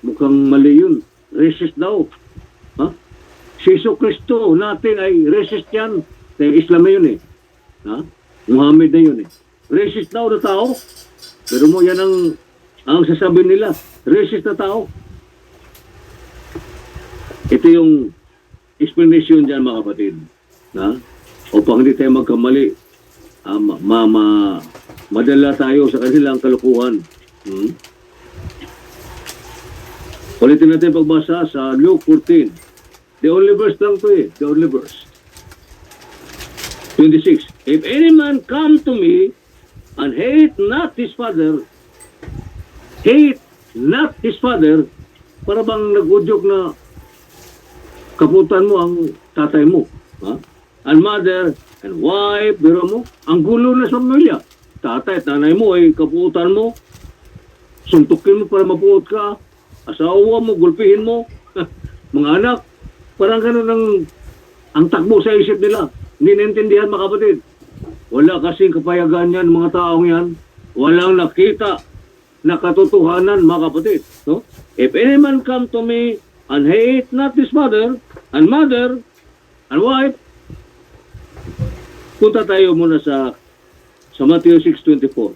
Mukhang mali yun. Racist daw. Si Jesucristo natin ay racist yan. Islam na yun eh. Muhammad na yun eh. Racist daw na tao. Pero mo yan ang sasabihin nila. Racist na tao. Ito yung explanation dyan, mga kapatid. Upang hindi tayo magkamali. Madala tayo sa kanilang kalukuhan. Ulitin natin pagbasa sa Luke 14. The only verse lang to eh. The only verse. 26. If any man come to me and hate not his father, para bang nag-udyok na kaputan mo ang tatay mo. Ha? And mother and wife, biro mo, ang gulo na sa pamilya. Tatay at nanay mo ay kapuutan mo. Suntukin mo para mapuot ka. Asawa mo, gulpihin mo. Mga anak, parang ganun ang takbo sa isip nila. Hindi naintindihan mga kapatid. Wala kasing kapayagan yan, mga taong yan. Walang nakita na katotohanan, mga kapatid. No? If any man come to me and hate not his mother and wife, punta tayo muna sa Matthew 6:24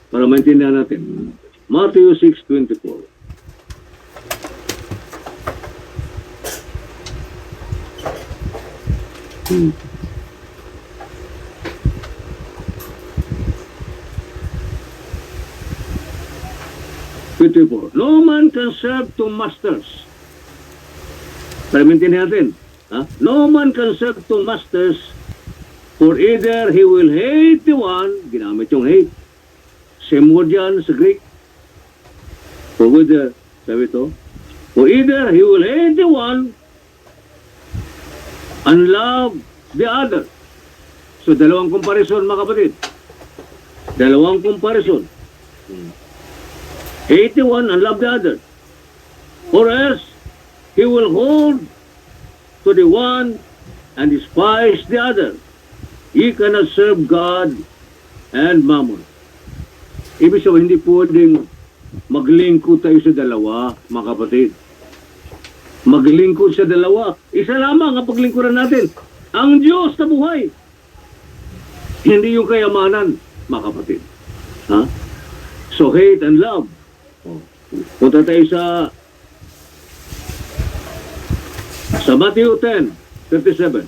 para maintindihan natin. Matthew 6:24. Hmm. No man can serve two masters. Para maintindihan natin. Ha? No man can serve two masters, for either he will hate the one, ginamit yung hate. Same word yan sa Greek. For whether, sabi ito, for either he will hate the one and love the other. So, dalawang comparison, mga kapatid. Dalawang comparison. Hate the one and love the other. Or else, he will hold to the one and despise the other. Ye cannot serve God and Mammon. Ibig sabihin, hindi pwedeng maglingkod tayo sa dalawa, mga kapatid. Maglingkod sa dalawa. Isa lamang ang paglingkuran natin. Ang Diyos na buhay. Hindi yung kayamanan, mga kapatid. Ha? So, hate and love. Punta tayo sa Matthew 10:37.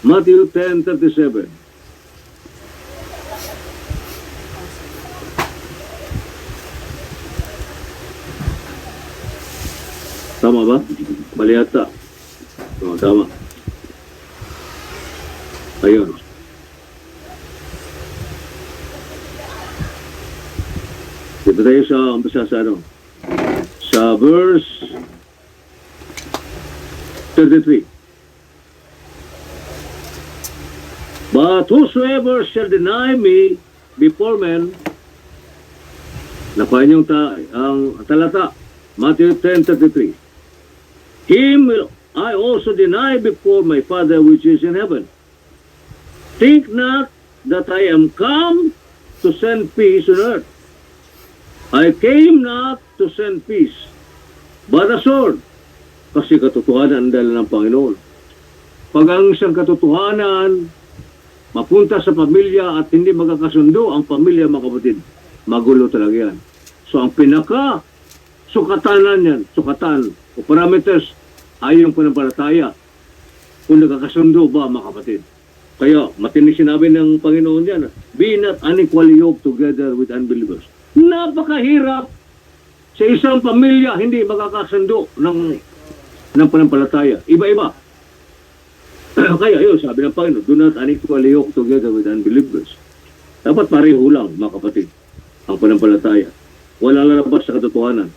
Matthew 10:37. Tama ba? Mali yata. Oo, tama. Ayun. Dito tayo sa umpisa sa ano? Sa verse 33. But whosoever shall deny me before men, napain yung ang talata, Matthew 10:33. Him will I also deny before my Father which is in heaven. Think not that I am come to send peace on earth. I came not to send peace, but a sword. Kasi katotohanan ang dala ng Panginoon. Pag ang isang katotohanan mapunta sa pamilya at hindi magkakasundo ang pamilya, mga kapatid, magulo talaga yan. So ang pinaka sukatanan yan, sukatan o parameters ay yung panampalataya. Kung nagkakasundo ba, mga kapatid. Kaya matinig sinabi ng Panginoon yan, be not unequally yoked together with unbelievers. Napakahirap sa isang pamilya hindi magkakasundo ng panampalataya. Iba-iba. Kaya yun, sabi ng Panginoon, do not unequally yoke together with unbelievers. Dapat pareho lang, mga kapatid, ang panampalataya. Walang lalabas sa katotohanan.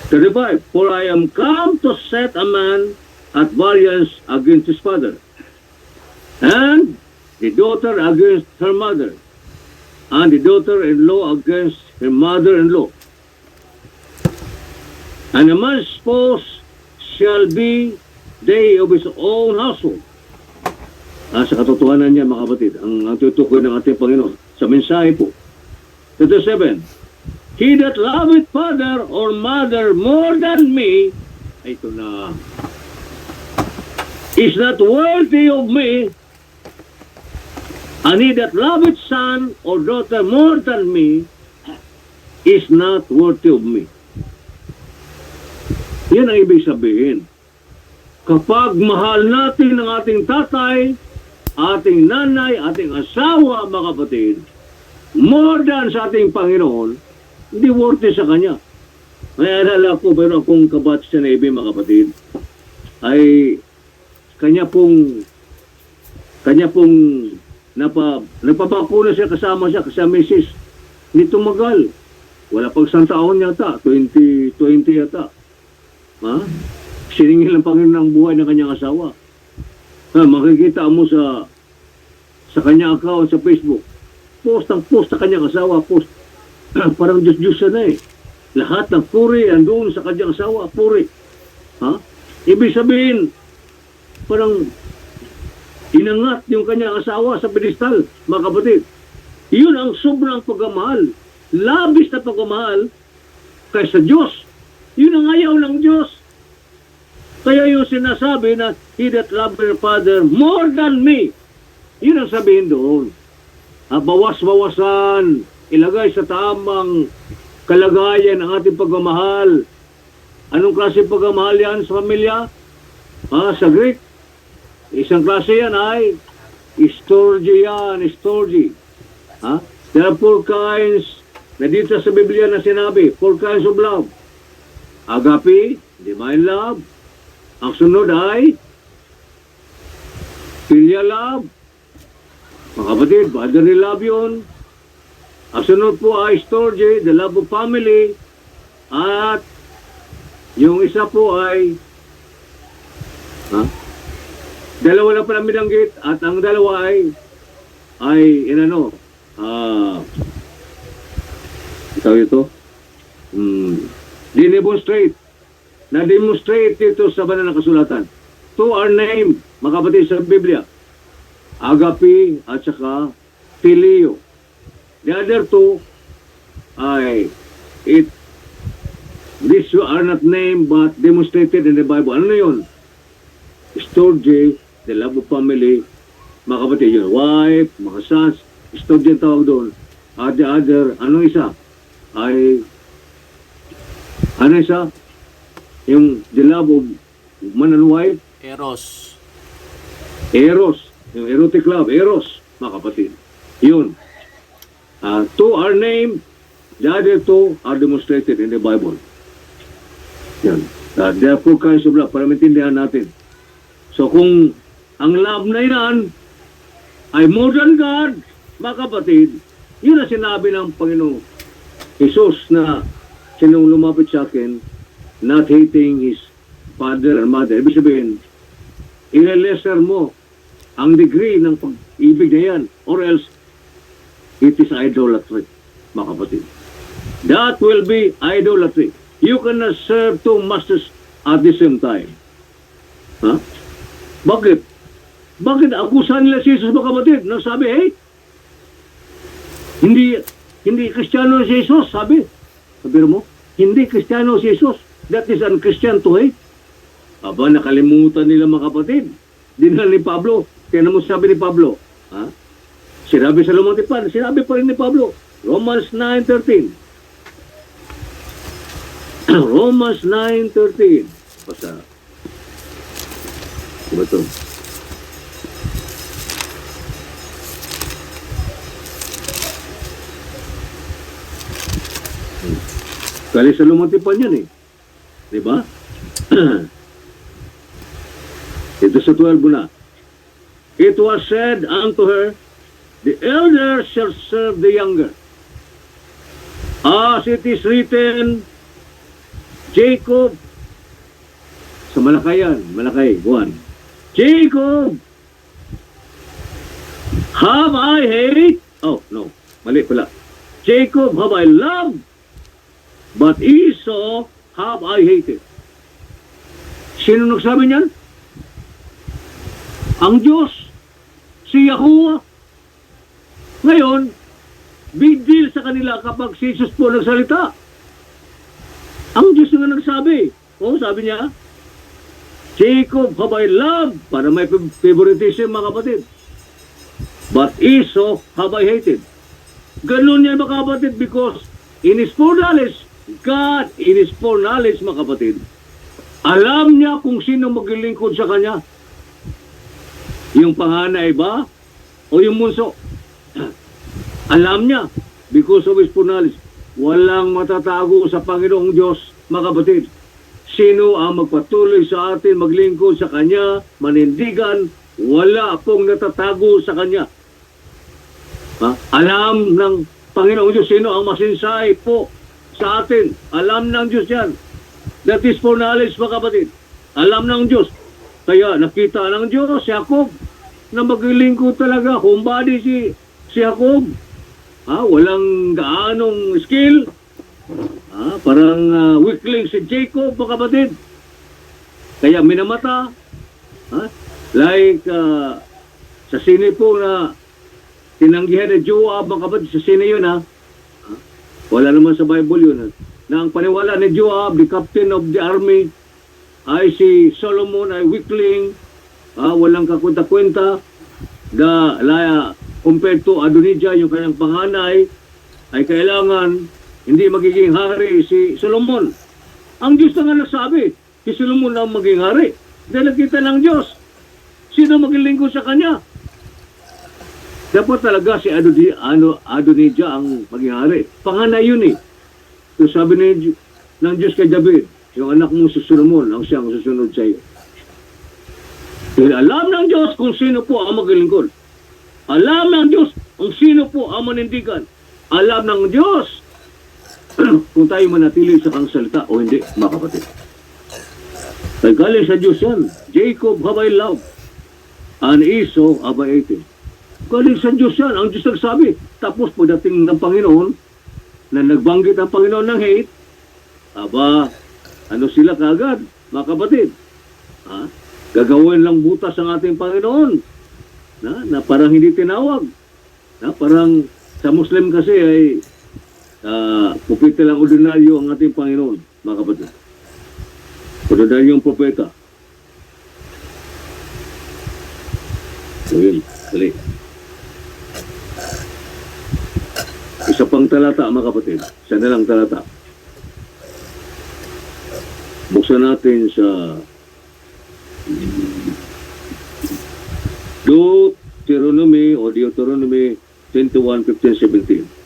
35. For I am come to set a man at variance against his father, and the daughter against her mother, and the daughter-in-law against her mother-in-law. And a man's spouse shall be they of his own household. Sa katotohanan niya, mga kapatid, ang tutukoy ng ating Panginoon sa mensahe po. 37. He that loveth father or mother more than me, ito na, is not worthy of me, and he that loveth son or daughter more than me is not worthy of me. Yan ang ibig sabihin. Kapag mahal natin ang ating tatay, ating nanay, ating asawa, mga kapatid, more than sa ating Panginoon, hindi worthy sa Kanya. May alala ko, pero akong kabatch sa Navy, mga kapatid, ay kanya pong napapakuna siya kasama misis. Hindi tumagal. Wala pang isang taon yata, 2020 yata. Ha? siningil ng Panginoon ang buhay ng kanyang asawa. Makikita mo sa kanyang account sa Facebook, post ang post sa kanyang asawa, post. Parang Diyos-Diyos na eh. Lahat ng puri andun sa kanyang asawa, puri. Ha? Ibig sabihin, parang inangat yung kanyang asawa sa pedestal, mga kapatid. Yun ang sobrang pagmamahal. Labis na pagmamahal kaysa Diyos. Yun ang ayaw ng Diyos. Kaya yung sinasabi na, he that loved their father more than me. Yun ang sabihin doon. Bawas-bawasan, ilagay sa tamang kalagayan ang ating pagmamahal. Anong klase pagmamahal yan sa pamilya? Sa Greek, isang klase yan ay storge yan, storge. There are 4 kinds na dito sa Biblia na sinabi, 4 kinds of love. Agape, divine love. Ang sunod ay filial love. Mga kapatid, brotherly love yun. Ang sunod po ay storge, the love of family. At yung isa po ay dalawa lang pala binanggit at ang dalawa ay dinemonstrate na-demonstrate dito sa banal na kasulatan. 2 are named, mga kapatid, sa Biblia. Agape at saka Phileo. The other 2 these are not named but demonstrated in the Bible. Ano na yun? Storge, the love of family, mga kapatid, yun, wife, mga sons, storge yung tawag doon. At the other, ano isa? Yung the love of man and wife? Eros. Eros. Yung erotic love, Eros, mga kapatid. Yun. 2 are named, the other 2 are demonstrated in the Bible. Yan. There are 4 kinds of love para maintindihan natin. So kung ang love na yan ay more than God, mga kapatid, yun ang sinabi ng Panginoon Jesus na sinong lumapit sa akin, not hating his father and mother. Ibig sabihin, i-lesser mo ang degree ng pag-ibig na yan, or else it is idolatry, mga kapatid. That will be idolatry. You cannot serve 2 masters at the same time. Bakit? Bakit akusan nila si Jesus, mga kapatid? Nang sabi, hindi Kristiyano si Jesus, sabi mo, hindi Kristiyano si Jesus. That is un-Christian to hate. Nakalimutan nila, mga kapatid. Dinala ni Pablo. Kaya mo sabi ni Pablo, sinabi sa lumang tipan, sinabi pa rin ni Pablo, Romans 9:13. Romans 9:13. Basta. Diba ito? Kali sa lumang tipan yan eh. Diba? Ito sa 12 na. It was said unto her, the elder shall serve the younger. As it is written, Jacob, sa Malakayan, Malakay, 1. Jacob, have I hate? Oh, no. Mali pala. Jacob have I loved, but Esau have I hated. Sino nagsabi niyan? Ang Diyos, si Yahuwah. Ngayon, big deal sa kanila kapag si Jesus po nagsalita. Ang Diyos nga nagsabi. Sabi niya, Jacob have I loved, para may favoritism, mga kapatid. But Esau have I hated. Ganun yan, mga kapatid, because in his foreknowledge, God, in his foreknowledge, mga kapatid, alam niya kung sino maglilingkod sa kanya. Yung panganay ba? O yung bunso? Alam niya, because of his foreknowledge. Walang matatago sa Panginoong Diyos, mga kapatid. Sino ang magpatuloy sa atin, maglingkod sa Kanya, manindigan, wala pong natatago sa Kanya. Alam ng Panginoong Diyos sino ang masinsay po sa atin. Alam ng Diyos yan. That is for knowledge, mga kapatid. Alam ng Diyos. Kaya nakita ng Diyos si Jacob na maglilingkod talaga. Homebody si Jacob. Walang gaanong skill. Parang weakling si Jacob, mga kapatid. Kaya minamata. Like sa sine po na tinanggihan ni Joab, mga kapatid, sa sine yun wala naman sa Bible yun na ang paniwala ni Joab, the captain of the army, ay si Solomon ay weakling, walang kakwenta-kwenta, compared to Adonijah, yung kanyang panganay, ay kailangan hindi magiging hari si Solomon. Ang Diyos na nga nagsabi, si Solomon na maging hari. Dahil nakita ng Diyos, sino maglilingkod sa kanya? Dapat talaga si Adonijah ang maging hari. Panganay yun eh. So sabi ng Diyos kay David, yung anak mo si Solomon ang siyang susunod sa iyo. Dahil alam ng Diyos kung sino po ang maglilingkod. Alam ng Diyos kung sino po ang manindigan. Alam ng Diyos kung tayo manatili sa kang salita o hindi, mga kapatid. Kaya galing sa Diyos yan. Jacob have I loved, and Esau have I hated. Galing sa Diyos yan. Ang Diyos nagsabi. Tapos pagdating ng Panginoon, na nagbanggit ang Panginoon ng hate, ano sila kaagad, mga kapatid? Gagawin lang butas ang ating Panginoon. Na parang hindi tinawag. Parang sa Muslim kasi ay pupita lang ordinaryo ang ating Panginoon, mga kapatid. Ordinaryong propeta. So yun, dali. Isa pang talata, mga kapatid. Isa na lang talata. Buksan natin sa Deuteronomy 21, 15, 17.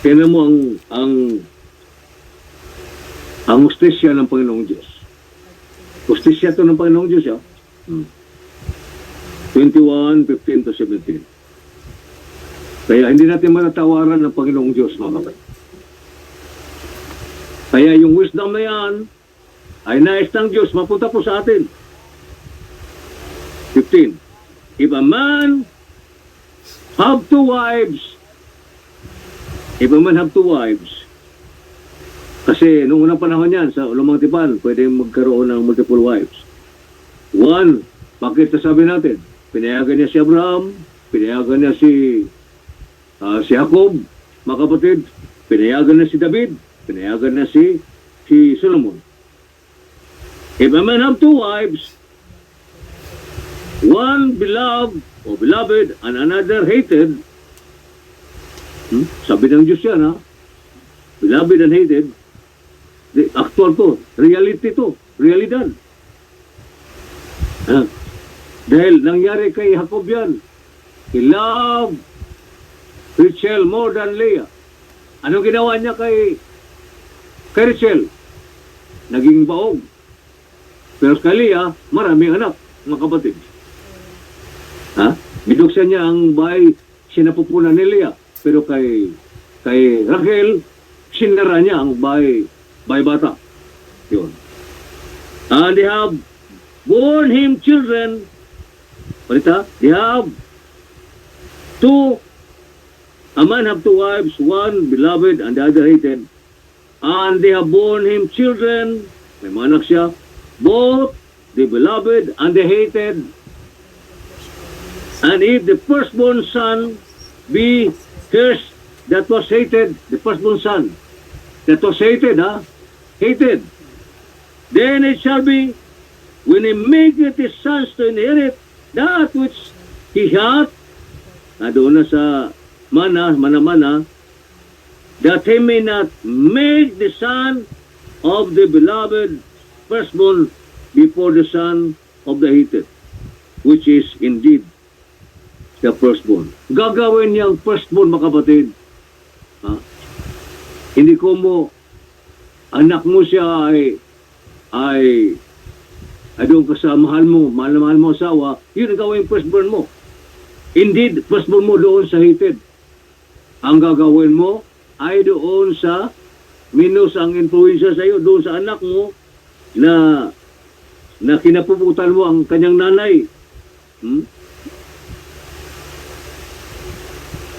Tingnan mo ang hustisya ng Panginoong Diyos. Hustisya ito ng Panginoong Diyos, 21, 15 to 17. Kaya hindi natin matatawaran ng Panginoong Diyos, mga kapatid. Kaya yung wisdom na yan ay nais ng Diyos, mapunta po sa atin. 15. If a man have two wives, kasi noong unang panahon yan, sa Lumang Tipan, pwede magkaroon ng multiple wives. One, bakit sabi natin? Pinayagan niya si Abraham, pinayagan niya si Jacob, mga kapatid, pinayagan niya si David, pinayagan niya si Solomon. If a man have two wives, one beloved and another hated, sabi ng Diyos yan, beloved and hated, actual to, reality to, realidad. Dahil nangyari kay Jacob yan, he loved Rachel more than Leah. Anong ginawa niya kay Rachel? Naging baog. Pero kay Leah, maraming anak, mga kapatid. Biduksan niya ang bahay, sinapupunan ni Leah. Pero kay Rachel, sinara niya ang bahay bata. Yun. And they have born him children. Balita, they have a man have two wives, one beloved and the other hated. And they have born him children, may mga anak siya, both the beloved and the hated. And if the firstborn son be cursed, that was hated, the firstborn son, that was hated, hated. Then it shall be, when he maketh his sons to inherit that which he hath, doon na sa mana, that he may not make the son of the beloved firstborn before the son of the hated, which is indeed the firstborn. Gagawin niya ang firstborn, mga kapatid. Ha? Hindi ko mo, anak mo siya ay doon ka sa mahal mo asawa, yun ang gawin firstborn mo. Indeed, firstborn mo doon sa hated. Ang gagawin mo ay doon sa minus ang influensya sa iyo, doon sa anak mo na kinapuputan mo ang kanyang nanay.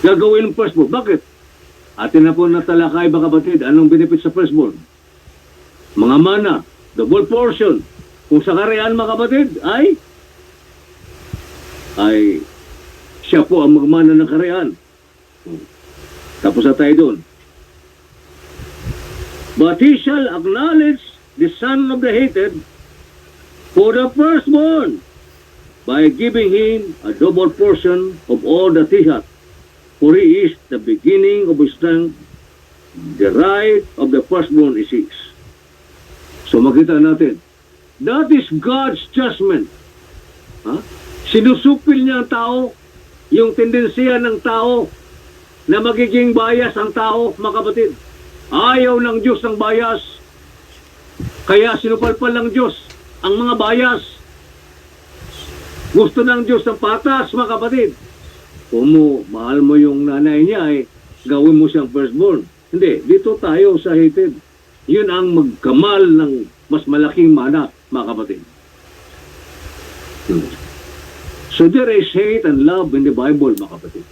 Gagawin ng firstborn. Bakit? Atin na po natalakay, mga kapatid, anong benefit sa firstborn? Mga mana, double portion. Kung sa karehan, mga kapatid, ay siya po ang magmana ng karehan. Tapos na tayo doon. But he shall acknowledge the son of the hated for the firstborn by giving him a double portion of all that he hath. For he is the beginning of his strength. The right of the firstborn is his. So makita natin, that is God's judgment. Sinusupil niya ang tao, yung tendensiya ng tao na magiging bias ang tao, mga kapatid. Ayaw ng Diyos ng bias. Kaya sinupalpal ng Diyos ang mga bias. Gusto ng Diyos ng patas, mga kapatid. Kung mahal mo yung nanay niya, gawin mo siyang firstborn. Hindi, dito tayo sa hated. Yun ang magkamal ng mas malaking mana, mga kapatid. So there is hate and love in the Bible, mga kapatid.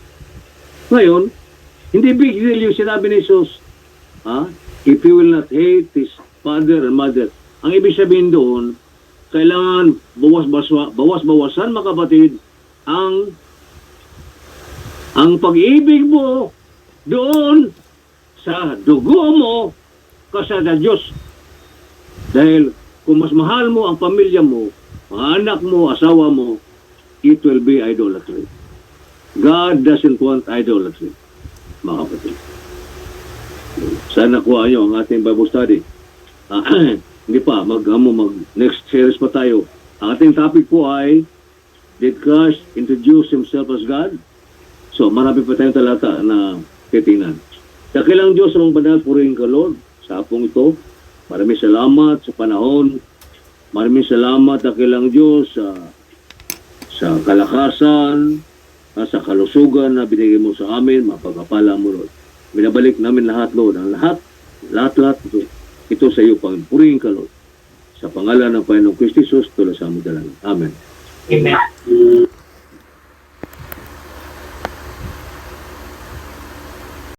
Ngayon, hindi big deal yung sinabi ni Jesus, if he will not hate his father and mother. Ang ibig sabihin doon, kailangan bawas-bawasan, mga kapatid, ang pag-ibig mo doon sa dugo mo kasi sa Diyos. Dahil kung mas mahal mo ang pamilya mo, mga anak mo, asawa mo, it will be idolatry. God doesn't want idolatry, mga kapatid. Sana kuha nyo ang ating Bible study. Hindi pa, next series pa tayo. Ang ating topic po ay, did Christ introduce himself as God? So, marami pa tayong talata na titingnan. Dakilang Diyos ang banal, purihin ka, Lord, sa hapong ito. Maraming salamat sa panahon. Maraming salamat, dakilang Diyos, sa kalakasan, sa kalusugan na binigay mo sa amin, mapagpapala mo, Lord. Binabalik namin lahat, Lord. Ang lahat ito sa iyo, Panginoon. Purihin ka, Lord. Sa pangalan ng Panginoong Kristo Jesus, tulad sa aming dalangin. Amen. Amen.